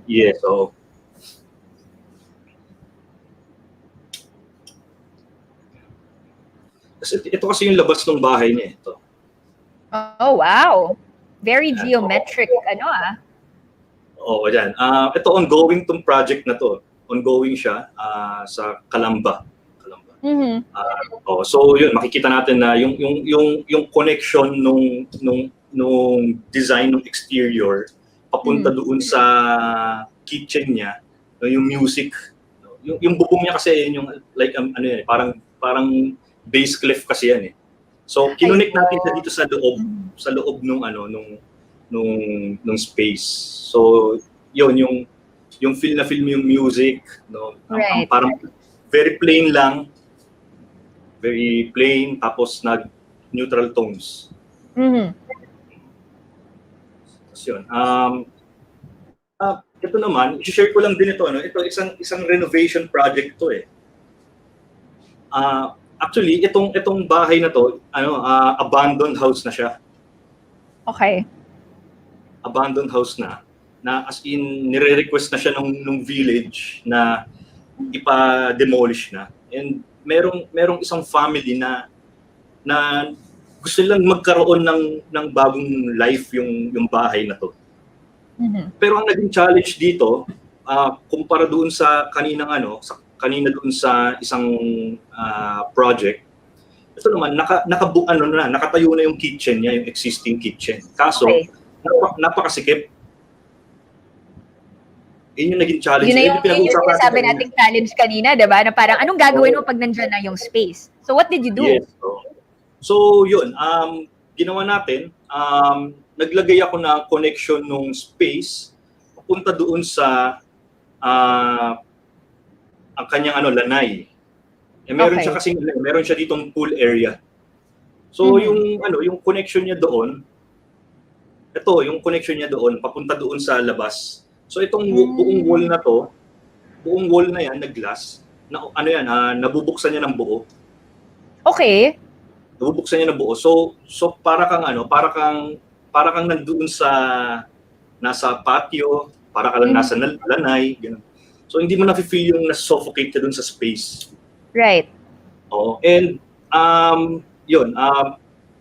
Yes, so ito kasi yung labas ng bahay niya ito. Oh, wow. Very geometric, Oo, yan. Ito ongoing tong project na to. Ongoing siya sa Calamba. So yun, makikita natin na yung connection nung design ng exterior papunta doon sa kitchen niya, yung music. Yung bubong niya kasi yung like yan, parang base cliff kasi yan eh. So kinonect natin siya dito sa loob nung space. So yun yung feel na feel mo yung music, no? Right. Parang very plain lang. Very plain, tapos neutral tones. Tapos yun. Ito naman, i-share ko lang din ito. No? Ito isang renovation project to eh. Actually, itong bahay na to, abandoned house na siya. Okay. Abandoned house na as in nire-request na siya nung village na ipa-demolish na. And merong isang family na gusto lang magkaroon ng bagong life yung bahay na to. Pero ang naging challenge dito, kumpara doon sa kanina doon sa isang project, ito naman nakatayo na yung kitchen niya, yung existing kitchen. Kaso napakasikip. Yun yung naging challenge. Yun yung sinasabi nating challenge kanina, diba? Na parang anong gagawin mo pag nandyan na yung space? So what did you do? Yes. So yun, ginawa natin, naglagay ako ng connection nung space papunta doon sa ang kanyang lanay. Meron siya kasi meron siya ditong pool area. So yung connection niya doon, yung connection niya doon papunta doon sa labas. So itong buong wall na yan na glass, nabubuksan niya ng buo. Okay. Nabubuksan niya ng buo. So para kang nandoon sa nasa patio, para ka lang nasa lanay, ganun. So hindi mo na-feel yung na-suffocate ka dun sa space. Right. And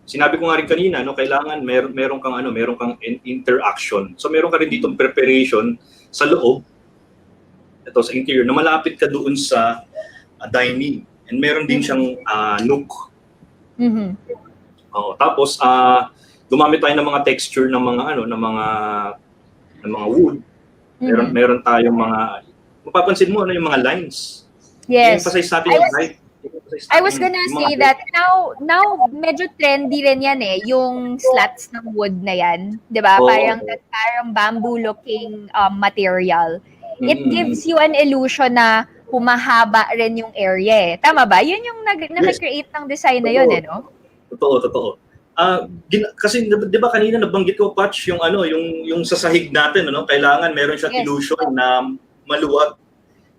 sinabi ko nga rin kanina, kailangan meron kang interaction. So meron ka rin ditong preparation sa loob, ito sa interior, na malapit ka doon sa dining. And meron din siyang nook. Tapos gumamit tayo ng mga texture ng mga wood. Meron tayong mga, mapapansin mo yung mga lines. Yes. I was gonna say that now medyo trendy rin yan eh, yung slats ng wood na yan, 'di ba? Parang bamboo looking material. It gives you an illusion na humahaba rin yung area eh. Tama ba? Yun yung nag-create ng design na yun eh, no? Totoo. Kasi 'di ba kanina nabanggit ko, Patch, yung sa sahig natin, kailangan meron siyang illusion na maluwag.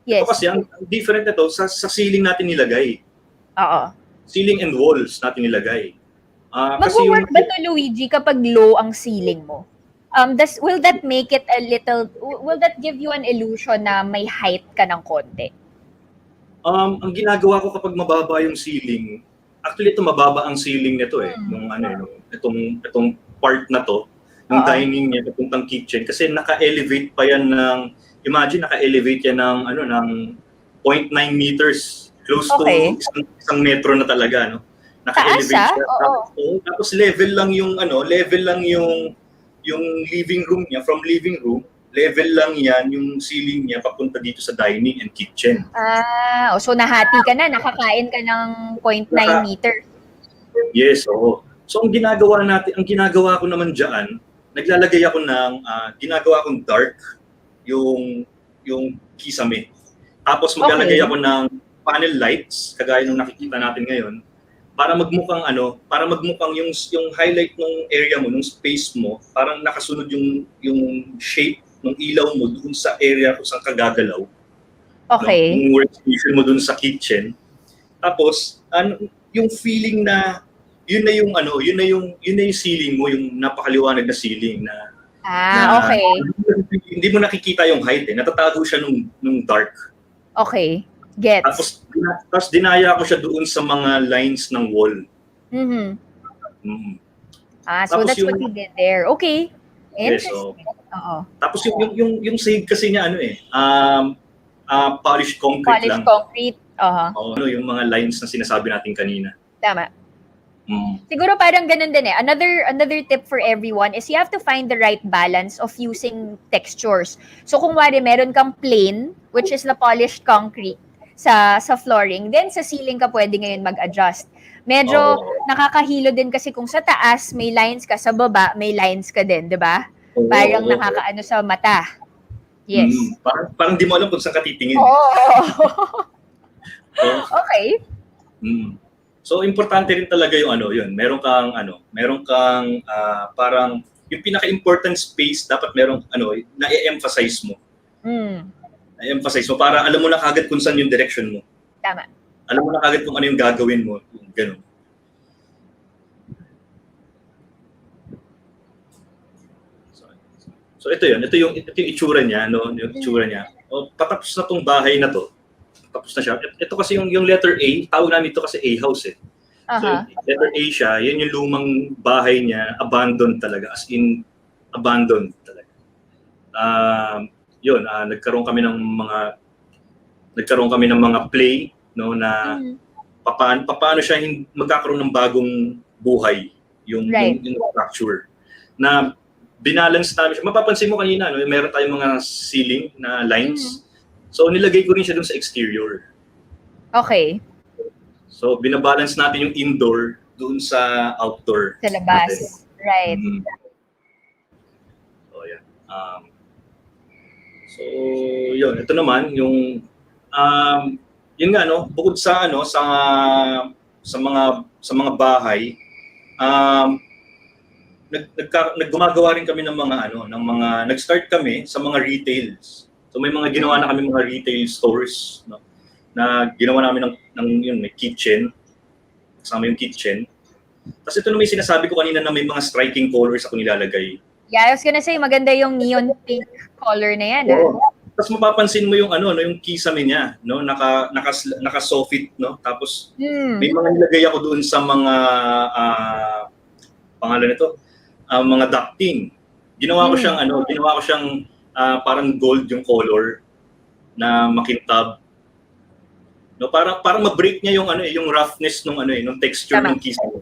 Yes. Ito kasi ang different nito sa ceiling natin nilagay. Oo. Ceiling and walls natin nilagay. Mag-work ba to, Luigi, kapag low ang ceiling mo? Will that make it will that give you an illusion na may height ka ng konti? Ang ginagawa ko kapag mababa yung ceiling, actually ito mababa ang ceiling nito eh, itong part na to, yung dining niya, papuntang kitchen, kasi naka-elevate pa yan naka-elevate yan ng 0.9 meters, close to isang metro na talaga, no? Taas, naka-elevate siya. Oo. Tapos level lang yung yung living room niya. From living room, level lang yan yung ceiling niya papunta dito sa dining and kitchen. So nahati ka na, nakakain ka ng 0.9 meters. Yes, oo. So ang ginagawa ko naman diyan, naglalagay ako ng ginagawa kong dark yung kisame. Tapos maglalagay ako ng panel lights kagaya ng nakikita natin ngayon para magmukhang yung highlight ng area mo, ng space mo, parang nakasunod yung shape ng ilaw mo doon sa area kung saan ka gagalaw. Okay. No? Yung workstation mo doon sa kitchen. Tapos yung feeling na yun na yung ceiling mo, yung napakaliwanag na ceiling na okay. Hindi mo nakikita yung height natatago siya nung dark. Okay. Gets. Tapos dinaya ko siya doon sa mga lines ng wall. So that's what you did there. Okay. Interesting. Yes, tapos yung shade kasi niya polished concrete lang. Polished concrete. Yung mga lines na sinasabi natin kanina. Tama. Siguro parang ganun din Another tip for everyone is you have to find the right balance of using textures. So kung wari meron kang plain, which is the polished concrete sa flooring, then sa ceiling ka pwede ngayon mag-adjust. Medyo nakakahilo din kasi kung sa taas may lines ka, sa baba may lines ka din, 'di ba? Parang nakakaano sa mata. Yes. Parang di mo alam kung saan ka titingin. Okay. So importante rin talaga yung yun. Meron kang parang yung pinaka-important space dapat merong na-emphasize mo. Na-emphasize mo para alam mo na kagad kung saan yung direction mo. Tama. Alam mo na kagad kung ano yung gagawin mo, ganun. So ito yung itsura niya, yung itsura niya. Patapos na tong bahay na to. Tapos na siya. Ito kasi yung letter A, tawag namin ito kasi A house So, letter A siya, yan yung lumang bahay niya, abandoned talaga, as in abandoned talaga. Nagkaroon kami ng mga play na paano siya magkakaroon ng bagong buhay yung structure. Na binalance namin siya. Mapapansin mo kanina, meron tayong mga ceiling na lines. So, nilagay ko rin siya dun sa exterior. Okay. So, binabalance natin yung indoor dun sa outdoor. Sa labas. Natin. Right. So, yan. Yun. Ito naman, yung yun nga, bukod sa mga bahay, naggumagawa rin kami ng mga nag-start kami sa mga retails. So may mga ginawa na kami mga retail stores na ginawa namin ng may kitchen. Kasama yung kitchen. Tapos ito na may sinasabi ko kanina na may mga striking colors ako nilalagay. Yeah, I was gonna say maganda yung neon pink color na yan. Tapos mapapansin mo yung yung kisame niya, naka-soffit, Tapos may mga nilagay ako doon sa mga pangalan nito, mga ducting. Ginawa ko siyang parang gold yung color na makintab. Parang ma-break niya yung roughness nung texture ng kisame.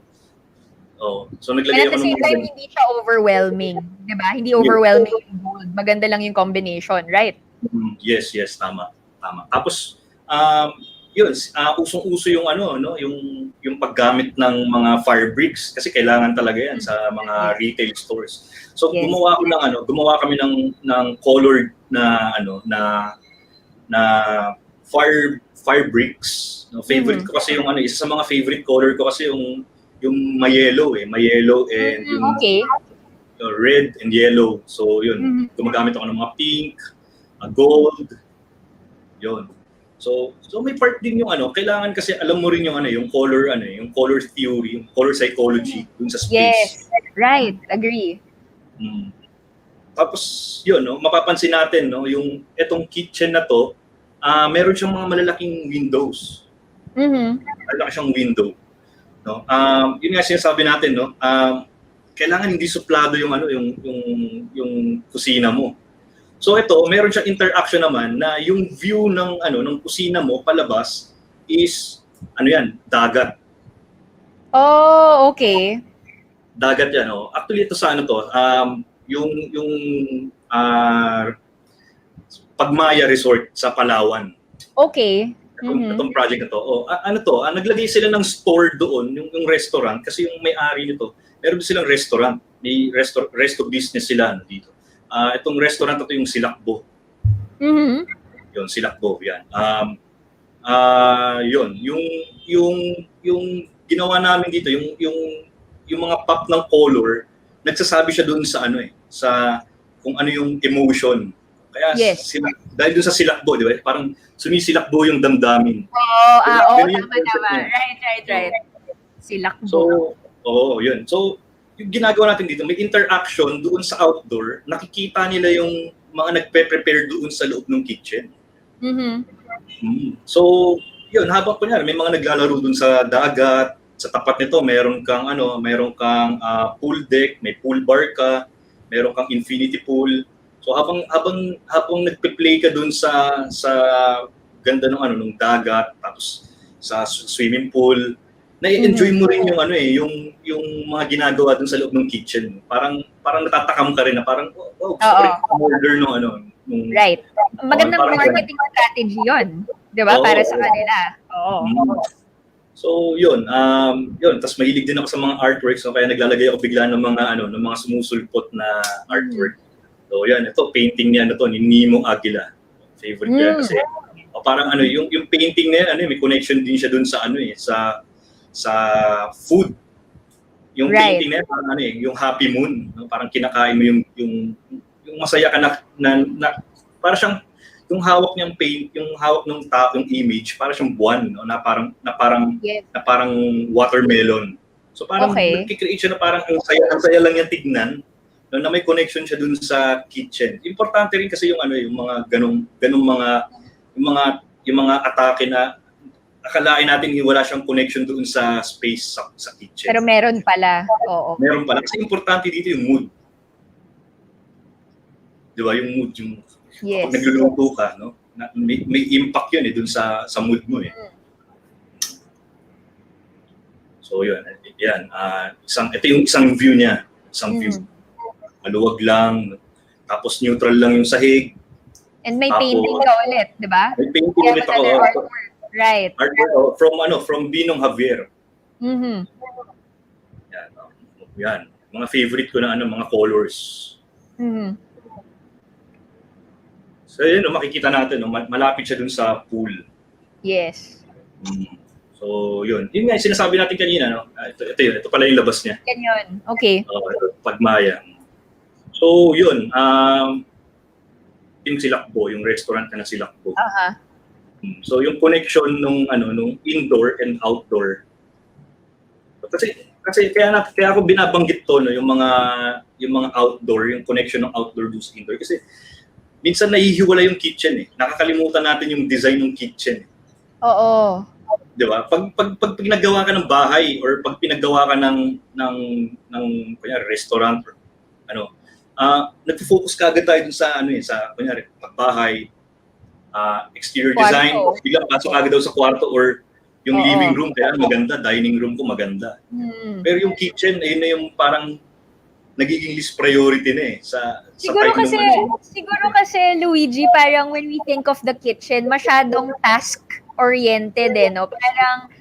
So naglagay ako ng same time, hindi siya overwhelming, 'di ba? Hindi overwhelming yung gold. Maganda lang yung combination, right? Yes, tama. Tapos usong-uso yung yung paggamit ng mga fire bricks kasi kailangan talaga yan sa mga retail stores. So gumawa kami ng colored na fire bricks. Favorite ko kasi yung isa sa mga favorite color ko kasi yung mayellow and yung red and yellow. So yun, gumagamit ako ng mga pink, gold. Yun. So may part din yung kailangan kasi alam mo rin yung yung color theory, yung color psychology dun sa space. Yes, right, agree. Tapos yun, mapapansin natin yung etong kitchen na to, meron siyang mga malalaking windows. Malaki siyang window. Yun nga sinasabi natin, kailangan hindi suplado yung kusina mo. So ito, meron siyang interaction naman na yung view ng kusina mo palabas is dagat. Oh, okay. Dagat yan, oh. Actually, ito sa ano to, yung ah, Pagmaya Resort sa Palawan. Okay. Itong project na to. Oh, ano to, naglagay sila ng store doon, yung restaurant, kasi yung may-ari nito, meron din silang restaurant. May resto business sila dito. Itong restaurant na to yung Silakbo. Mhm. Yun, Silakbo, yan. Yun, yung ginawa namin dito, yung mga pop ng color, nagsasabi siya doon sa ano sa kung ano yung emotion. Kaya Yes. dahil doon sa silakbo, di ba? Parang sumisilakbo yung damdamin. Oo, Ganun yung concept tama. niya. Right. Silakbo. So, yun. So, yung ginagawa natin dito, may interaction doon sa outdoor, nakikita nila yung mga nagpe-prepare doon sa loob ng kitchen. Mhm. So, yun, habang kunyari, may mga naglalaro dun sa dagat, sa tapat nito, meron kang pool deck, may pool bar ka, meron kang infinity pool. So habang nagpe-play ka dun sa ganda ng dagat, tapos sa swimming pool, na-enjoy mo rin yung mga ginagawa dun sa loob ng kitchen. Parang natatakam ka rin na parang gusto ko rin order nung Right. Magandang parang marketing strategy 'yon, 'di ba? Oo. Para sa kanila. Oo. So, yun. Tapos mahilig din ako sa mga artworks, so kaya naglalagay ako bigla ng mga sumusulpot na artwork. So, yan, ito painting niya ni Nemo Aguila. Favorite ko yan kasi parang yung painting na yan, may connection din siya dun sa sa food. Yung painting na yan, parang yung Happy Moon, no? Parang kinakain mo yung masaya ka na parang siyang yung hawak niyang paint, yung hawak ng yung image, para siyang buwan, no? na parang watermelon. So parang nagki-create siya na parang ang saya lang niya tignan, no, na may connection siya dun sa kitchen. Importante rin kasi yung mga ganung mga atake na akalain natin wala siyang connection doon sa space sa kitchen. Pero meron pala. Oo. Meron pala. Kasi importante dito yung mood. Di ba? Yung mood, kapag nagluluto ka, no? May impact yun dun sa mood mo So yun, yan. Ito yung isang view niya. View. Maluwag lang. Tapos neutral lang yung sahig. And may painting ka ulit, di ba? May painting ulit ako. Right. Artwork from Binong Javier. Yan. Mga favorite ko na mga colors. So yun, makikita natin, malapit siya dun sa pool. Yes. So yun nga yung sinasabi natin kanina, no? Ito pala yung labas niya. Yan yun. Okay. Pagmaya. So yun, yung Silakbo, yung restaurant na Silakbo. So yung connection nung indoor and outdoor. Kasi kaya ako binabanggit to, no, yung mga outdoor, yung connection ng outdoor dun sa indoor, kasi minsan nahihiwala yung kitchen Nakakalimutan natin yung design ng kitchen. Oo. 'Di ba? Pag pinagawa ka ng bahay or pag pinagawa ka ng kunyari restaurant or nagfo-focus ka agad tayo dun sa sa kunyari pagbahay, exterior design, biglang pasok agad daw sa kwarto or yung living room, kaya maganda, dining room ko maganda. Pero yung kitchen, ayun na yung parang nagiging least priority na sa siguro kasi Luigi, parang when we think of the kitchen, masyadong task oriented no? Parang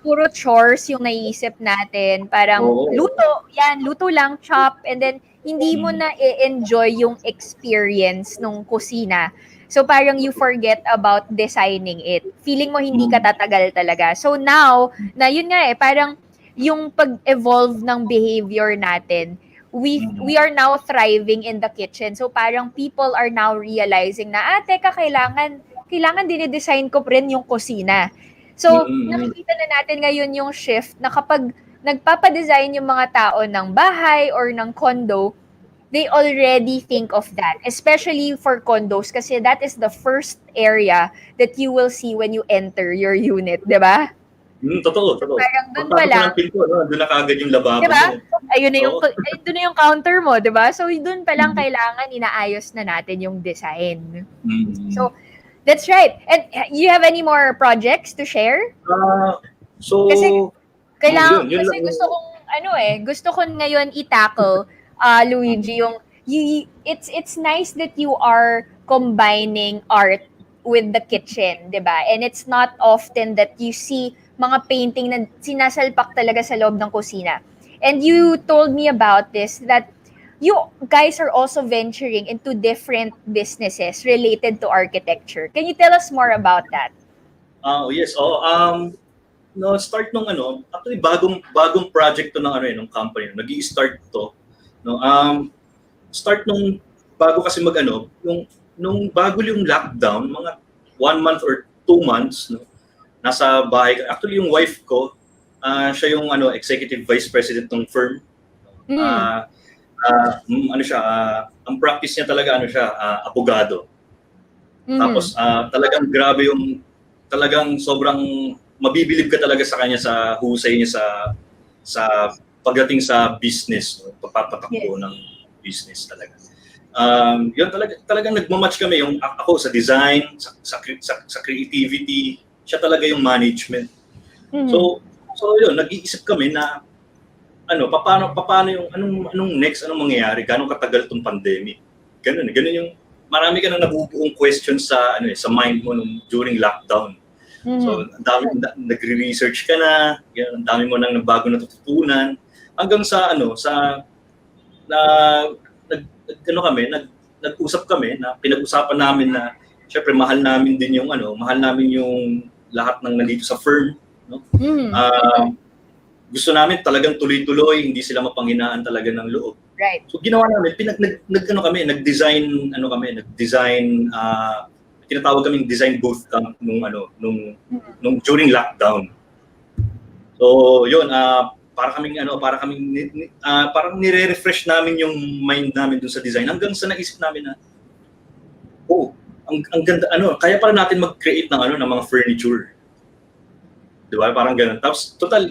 puro chores yung naiisip natin, parang luto lang, chop, and then hindi mo na i-enjoy yung experience nung kusina. So parang you forget about designing it. Feeling mo hindi ka tatagal talaga. So now, na yun nga parang yung pag-evolve ng behavior natin, we are now thriving in the kitchen. So parang people are now realizing na, teka, kailangan dinidesign ko rin yung kusina. So nakikita na natin ngayon yung shift na kapag nagpapadesign yung mga tao ng bahay or ng condo, they already think of that, especially for condos, kasi that is the first area that you will see when you enter your unit, di ba? Totoo. Parang doon pa lang. Doon na kaagad yung lababo. Diba? Ayun na doon na yung counter mo, di ba? So doon pa lang kailangan inaayos na natin yung design. So that's right. And you have any more projects to share? So Kailangan, Yun kasi lang. gusto ko ngayon i-tackle, Luigi, yung, it's nice that you are combining art with the kitchen, di ba? And it's not often that you see mga painting na sinasalpak talaga sa loob ng kusina. And you told me about this, that you guys are also venturing into different businesses related to architecture. Can you tell us more about that? Oh, yes. Oh, no, start nung actually bagong project to ng ng company. Nag-i-start to, no. Start nung bago kasi nung bago yung lockdown, mga 1 month or 2 months, no. Nasa bahay. Actually, yung wife ko, siya yung executive vice president ng firm. Mm. Siya, ang practice niya talaga siya, abogado. Tapos talagang grabe talagang sobrang mabibilib ka talaga sa kanya sa husay niya sa pagdating sa business, no? Pagpapatakbo ng business talaga. Yun talagang nagmamatch kami, yung ako sa design, sa creativity, siya talaga yung management. So yun, nag-iisip kami na paano yung anong next, anong mangyayari, gaano katagal tong pandemic. Ganun yung marami ka nang nabubuong questions sa sa mind mo during lockdown. So, ang dami nagre-research ka na, ang dami mo nang bago natututunan hanggang sa nag-usap kami na pinag-usapan namin na syempre mahal namin yung lahat ng nandito sa firm, no? Gusto namin talagang tuloy-tuloy, hindi sila mapanghinaan talaga ng loob. Right. So ginawa namin, nag-design tinatawag kaming design booth camp nung during lockdown. So yun, parang nire-refresh namin yung mind namin dun sa design hanggang sa naisip namin na ang ganda, kaya pala natin mag-create ng mga furniture. 'Di ba? Parang ganoon. Tapos total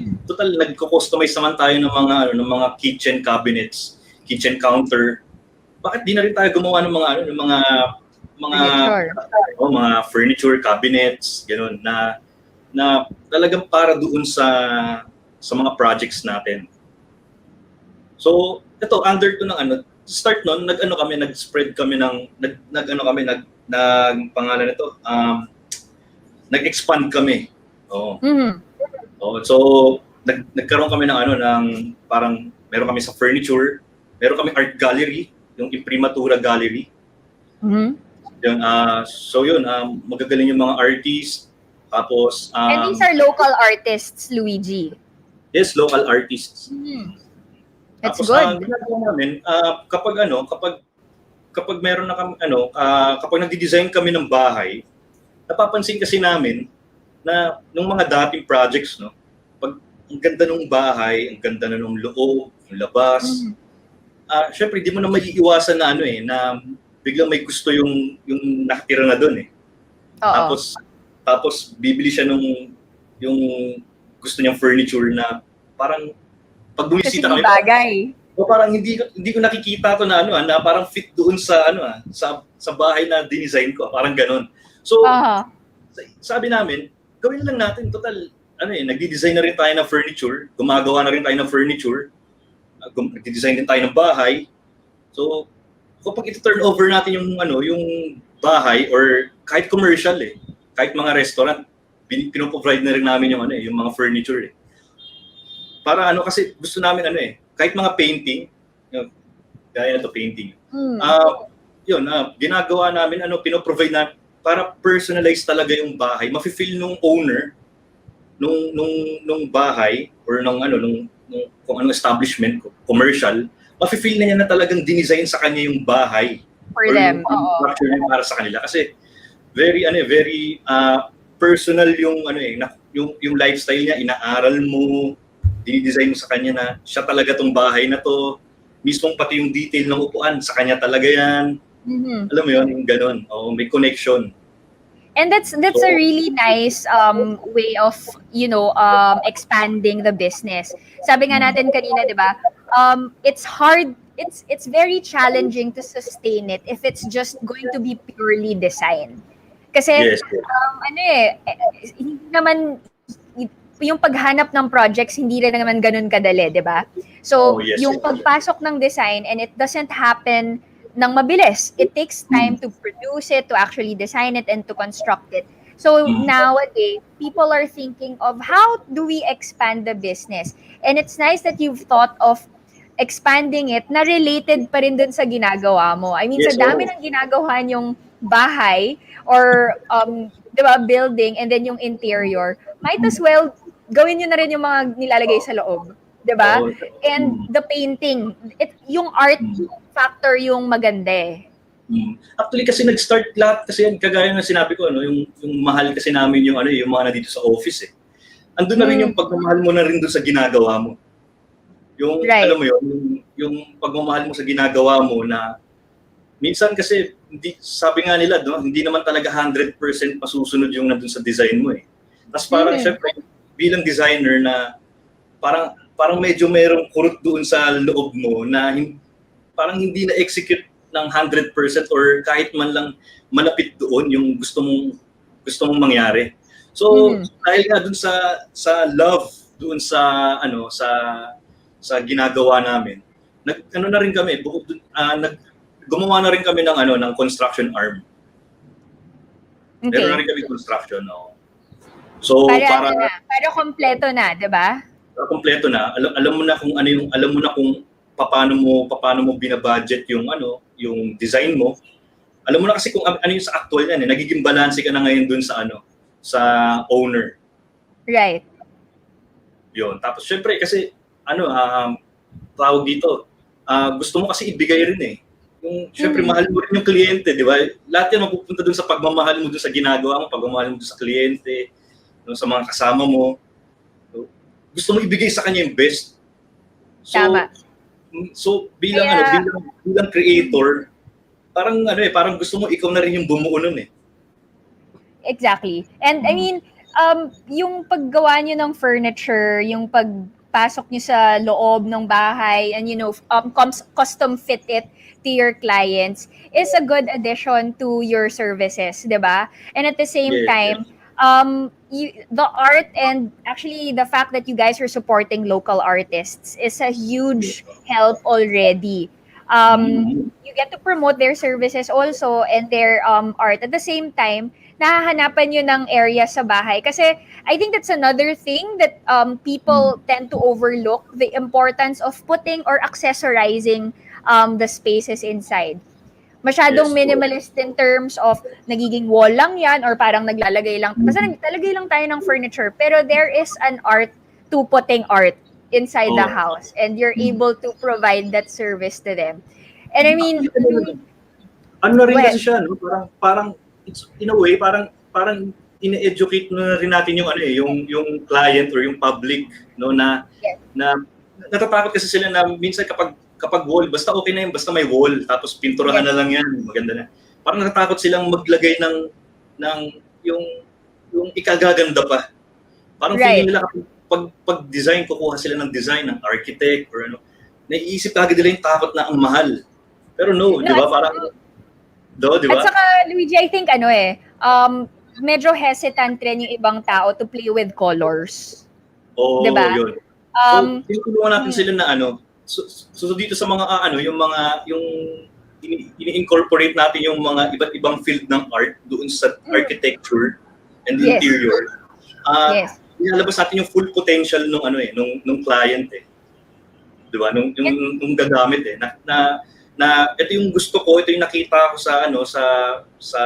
nagko-customize naman tayo ng mga kitchen cabinets, kitchen counter. Bakit di na rin tayo gumawa ng mga furniture cabinets, ganoon na talagang para doon sa mga projects natin. So, ito under to ng start noon, nag-spread kami pangalan nito, nag-expand kami. So nagkaroon kami ng parang meron kami sa furniture, meron kami art gallery, yung Imprimatura Gallery. Yun, so yun, magagaling yung mga artists. Tapos and these are local artists, Luigi. Yes, local artists. That's tapos, good. Ginagawa namin kapag meron na kami kapag nagdi-design kami ng bahay, napapansin kasi namin na nung mga dating projects, no, pag ang ganda ng bahay, ang ganda na ng loob, yung labas, syempre di mo na maiiwasan na na biglang may gusto yung nakatira na doon . Tapos bibili siya yung gusto niyang furniture na parang pag bumisita kami, bagay. Parang hindi ko nakikita to na na parang fit doon sa sa bahay na dinesign ko, parang ganoon. So sabi namin, gawin lang natin, total nagdi-design na rin tayo ng furniture, gumagawa na rin tayo ng furniture, nagdi-design din tayo ng bahay. So kapag ito turn over natin yung bahay or kahit commercial kahit mga restaurant, pinoprovide na rin namin yung mga furniture Para kasi gusto namin kahit mga painting, gaya na to painting. Ginagawa namin pinoprovide na para personalize talaga yung bahay, mafi-feel nung owner nung bahay or kung anong establishment commercial, mafi-feel na niya na talagang dinesign sa kanya yung bahay for them. Structure niya para sa kanila kasi very personal yung yung lifestyle niya, inaaral mo, dinidesign mo sa kanya na siya talaga tong bahay na to, mismong pati yung detail ng upuan sa kanya talaga yan. Alam mo yun, yung ganun. May connection. And that's a really nice way of expanding the business. Sabi nga natin kanina, 'di ba? It's hard, it's very challenging to sustain it if it's just going to be purely design. Kasi Yes. hindi naman yung paghanap ng projects hindi rin naman ganun kadali, 'di ba? Oh, So, yes. yung pagpasok ng design and it doesn't happen ng mabilis. It takes time to produce it, to actually design it and to construct it. So Mm. nowadays, people are thinking of how do we expand the business? And it's nice that you've thought of expanding it na related pa rin dun sa ginagawa mo. I mean, sa Yes, dami oo. ng ginagawa yung bahay or 'di ba, building and then yung interior, might as well gawin niyo na rin yung mga nilalagay sa loob, 'di ba? Oo. And Mm. the painting, yung art Mm. factor yung maganda eh. Mm. Actually kasi nag-start lahat kasi yan kagaya ng sinabi ko ano yung mahal kasi namin yung ano yung mga nandito sa office eh. Andun na rin yung pagmamahal mo na rin doon sa ginagawa mo. Yung alam Right. mo yun, yung pagmamahal mo sa ginagawa mo na minsan kasi hindi sabi nga nila no, hindi naman talaga 100% masusunod yung nandun sa design mo eh. Tapos parang syempre bilang designer na parang medyo merong kurot doon sa loob mo na parang hindi na-execute ng 100% or kahit man lang malapit doon yung gusto mong mangyari. So dahil nga dun sa love doon sa ano sa ginagawa namin, ano na rin kami bukod dun, gumawa na rin kami ng ano ng construction arm. Meron na Okay. rin kami construction no. So Para ano na, para kompleto na, 'di ba? kompleto na. Alam mo na kung ano yung alam mo na kung paano mo binabudget yung ano, yung design mo. Alam mo na kasi kung ano yung sa actual yan eh. Nagiging balanse ka na ngayon dun sa ano, sa owner. Right. Yun. Tapos syempre kasi ano tawag dito, gusto mo kasi ibigay rin eh. Yung syempre mahal mo rin yung kliyente, di ba? Lahat yan mapupunta dun sa pagmamahal mo dun sa ginagawa mo, pagmamahal mo dun sa kliyente, dun sa mga kasama mo. Gusto mo ibigay sa kanya yung best. So, Tama. So bilang bilang creator, parang gusto mo ikaw na rin yung bumuo nun eh. Exactly. And I mean, yung paggawa nyo ng furniture, yung pagpasok nyo sa loob ng bahay, and custom fit it to your clients is a good addition to your services, di ba? And at the same Yes, time, the art and actually the fact that you guys are supporting local artists is a huge help already. You get to promote their services also and their art. At the same time, nahahanapan nyo ng area sa bahay. Kasi I think that's another thing that people tend to overlook, the importance of putting or accessorizing the spaces inside. Masyadong Yes. minimalist in terms of nagiging wall lang yan or parang naglalagay lang. Basta naglalagay lang tayo ng furniture. Pero there is an art to putting art inside the house. And you're able to provide that service to them. And I mean, ano na rin go kasi ahead. siya, no? Parang it's, in a way, parang ine-educate na rin natin yung ano eh, yung client or yung public, no, na Yes. na natatakot kasi sila na minsan kapag wall, basta okay na yun, basta may wall, tapos pinturahan Yes. na lang yan, maganda na. Parang natatakot silang maglagay ng yung ikagaganda pa. Parang Right. feeling nila pag design, kukuha sila ng design ng architect or ano, naiisip kagad nila yung takot na ang mahal. Pero no, di ba? Parang, di ba? At saka, Luigi, I think medyo hesitant rin yung ibang tao to play with colors. Oo, Diba? yun. So, tinutulungan natin sila na ano, so dito sa mga yung ini-incorporate natin yung mga iba't ibang field ng art doon sa architecture and Yes. interior. Yes. Ilalabas natin yung full potential nung client eh. 'Di ba? Nung gagamit eh na ito yung gusto ko, ito yung nakita ko sa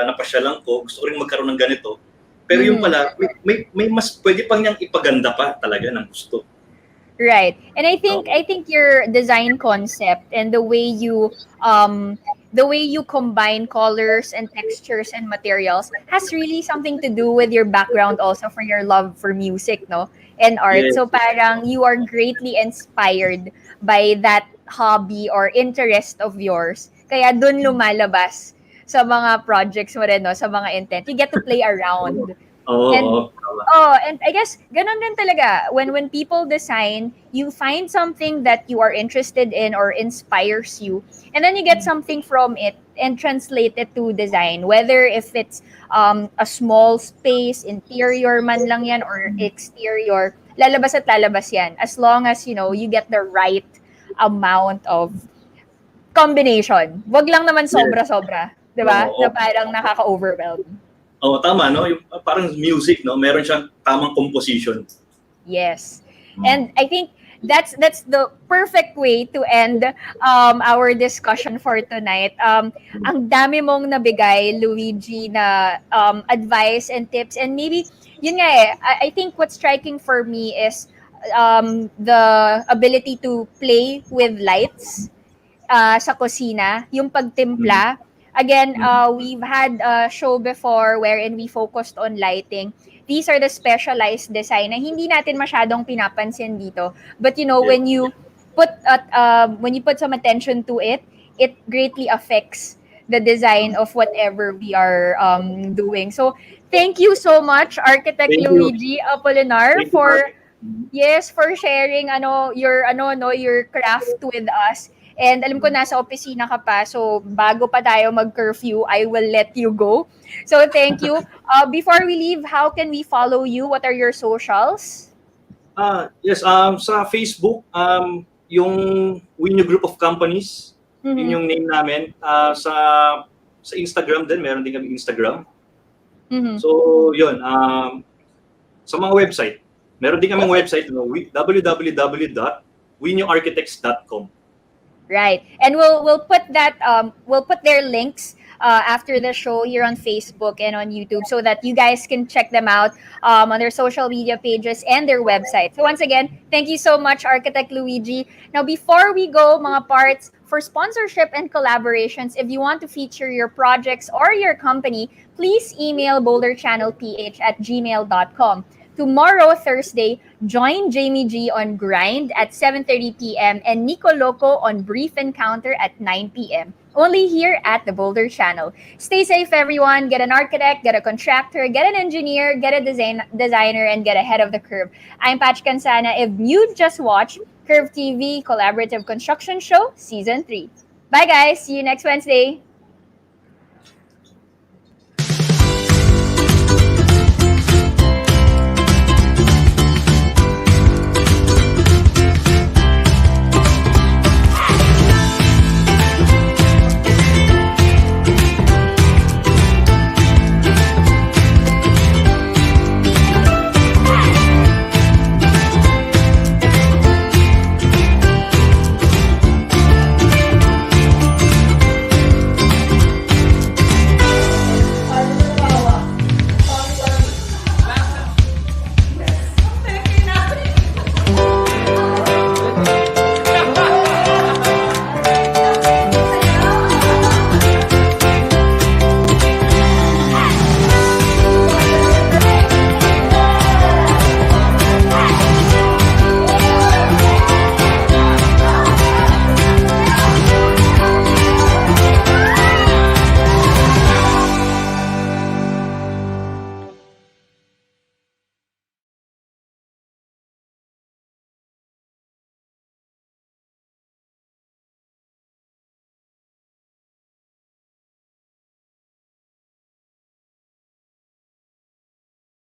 napasyalan ko, gusto ko rin magkaroon ng ganito. Pero yung pala may mas pwede pang niyang ipaganda pa talaga ng gusto. Right. And I think your design concept and the way you combine colors and textures and materials has really something to do with your background also for your love for music, no? And art. Yes. So parang you are greatly inspired by that hobby or interest of yours. Kaya dun lumalabas sa mga projects mo rin, no? Sa mga intent. You get to play around. Oo, And oo, tama. and I guess ganun din talaga when people design, you find something that you are interested in or inspires you, and then you get something from it and translate it to design. Whether if it's a small space, interior man lang yan or exterior, lalabas at lalabas yan as long as you get the right amount of combination. Wag lang naman Yes. sobra-sobra, 'di Oo, ba? Na oo. parang nakaka-overwhelm. Oo, tama, no? Yung, parang music, no? Meron siyang tamang composition. Yes. Mm. And I think that's the perfect way to end our discussion for tonight. Ang dami mong nabigay, Luigi, na advice and tips. And maybe, yun nga eh, I think what's striking for me is the ability to play with lights sa kusina, yung Mm. pagtimpla. Again, Mm. we've had a show before wherein we focused on lighting. These are the specialized design na hindi natin masyadong pinapansin dito. But Yes. when you put some attention to it, it greatly affects the design of whatever we are doing. So, thank you so much, Architect Thank you. Luigi Apolinar, Thank you, Mark. for yes, for sharing your craft with us. And alam ko nasa opisina ka pa, so bago pa tayo mag-curfew, I will let you go. So thank you. Before we leave, how can we follow you? What are your socials? Yes, sa Facebook, yung Juinio Group of Companies, yun Mm-hmm. yung name namin. Sa Instagram din, meron din kami Instagram. Mm-hmm. So, yun. Sa mga website, meron din kaming website, no, www.winioarchitects.com. Right. And we'll put their links after the show here on Facebook and on YouTube so that you guys can check them out on their social media pages and their website. So once again, thank you so much, Architect Luigi. Now, before we go, mga parts, for sponsorship and collaborations, if you want to feature your projects or your company, please email boulderchannelph@gmail.com. Tomorrow, Thursday, join Jamie G on Grind at 7:30 p.m. and Nico Loco on Brief Encounter at 9 p.m. Only here at the Boulder Channel. Stay safe, everyone. Get an architect, get a contractor, get an engineer, get a designer, and get ahead of the curve. I'm Patch Cansana. If you just watched Curve TV Collaborative Construction Show Season 3. Bye, guys. See you next Wednesday.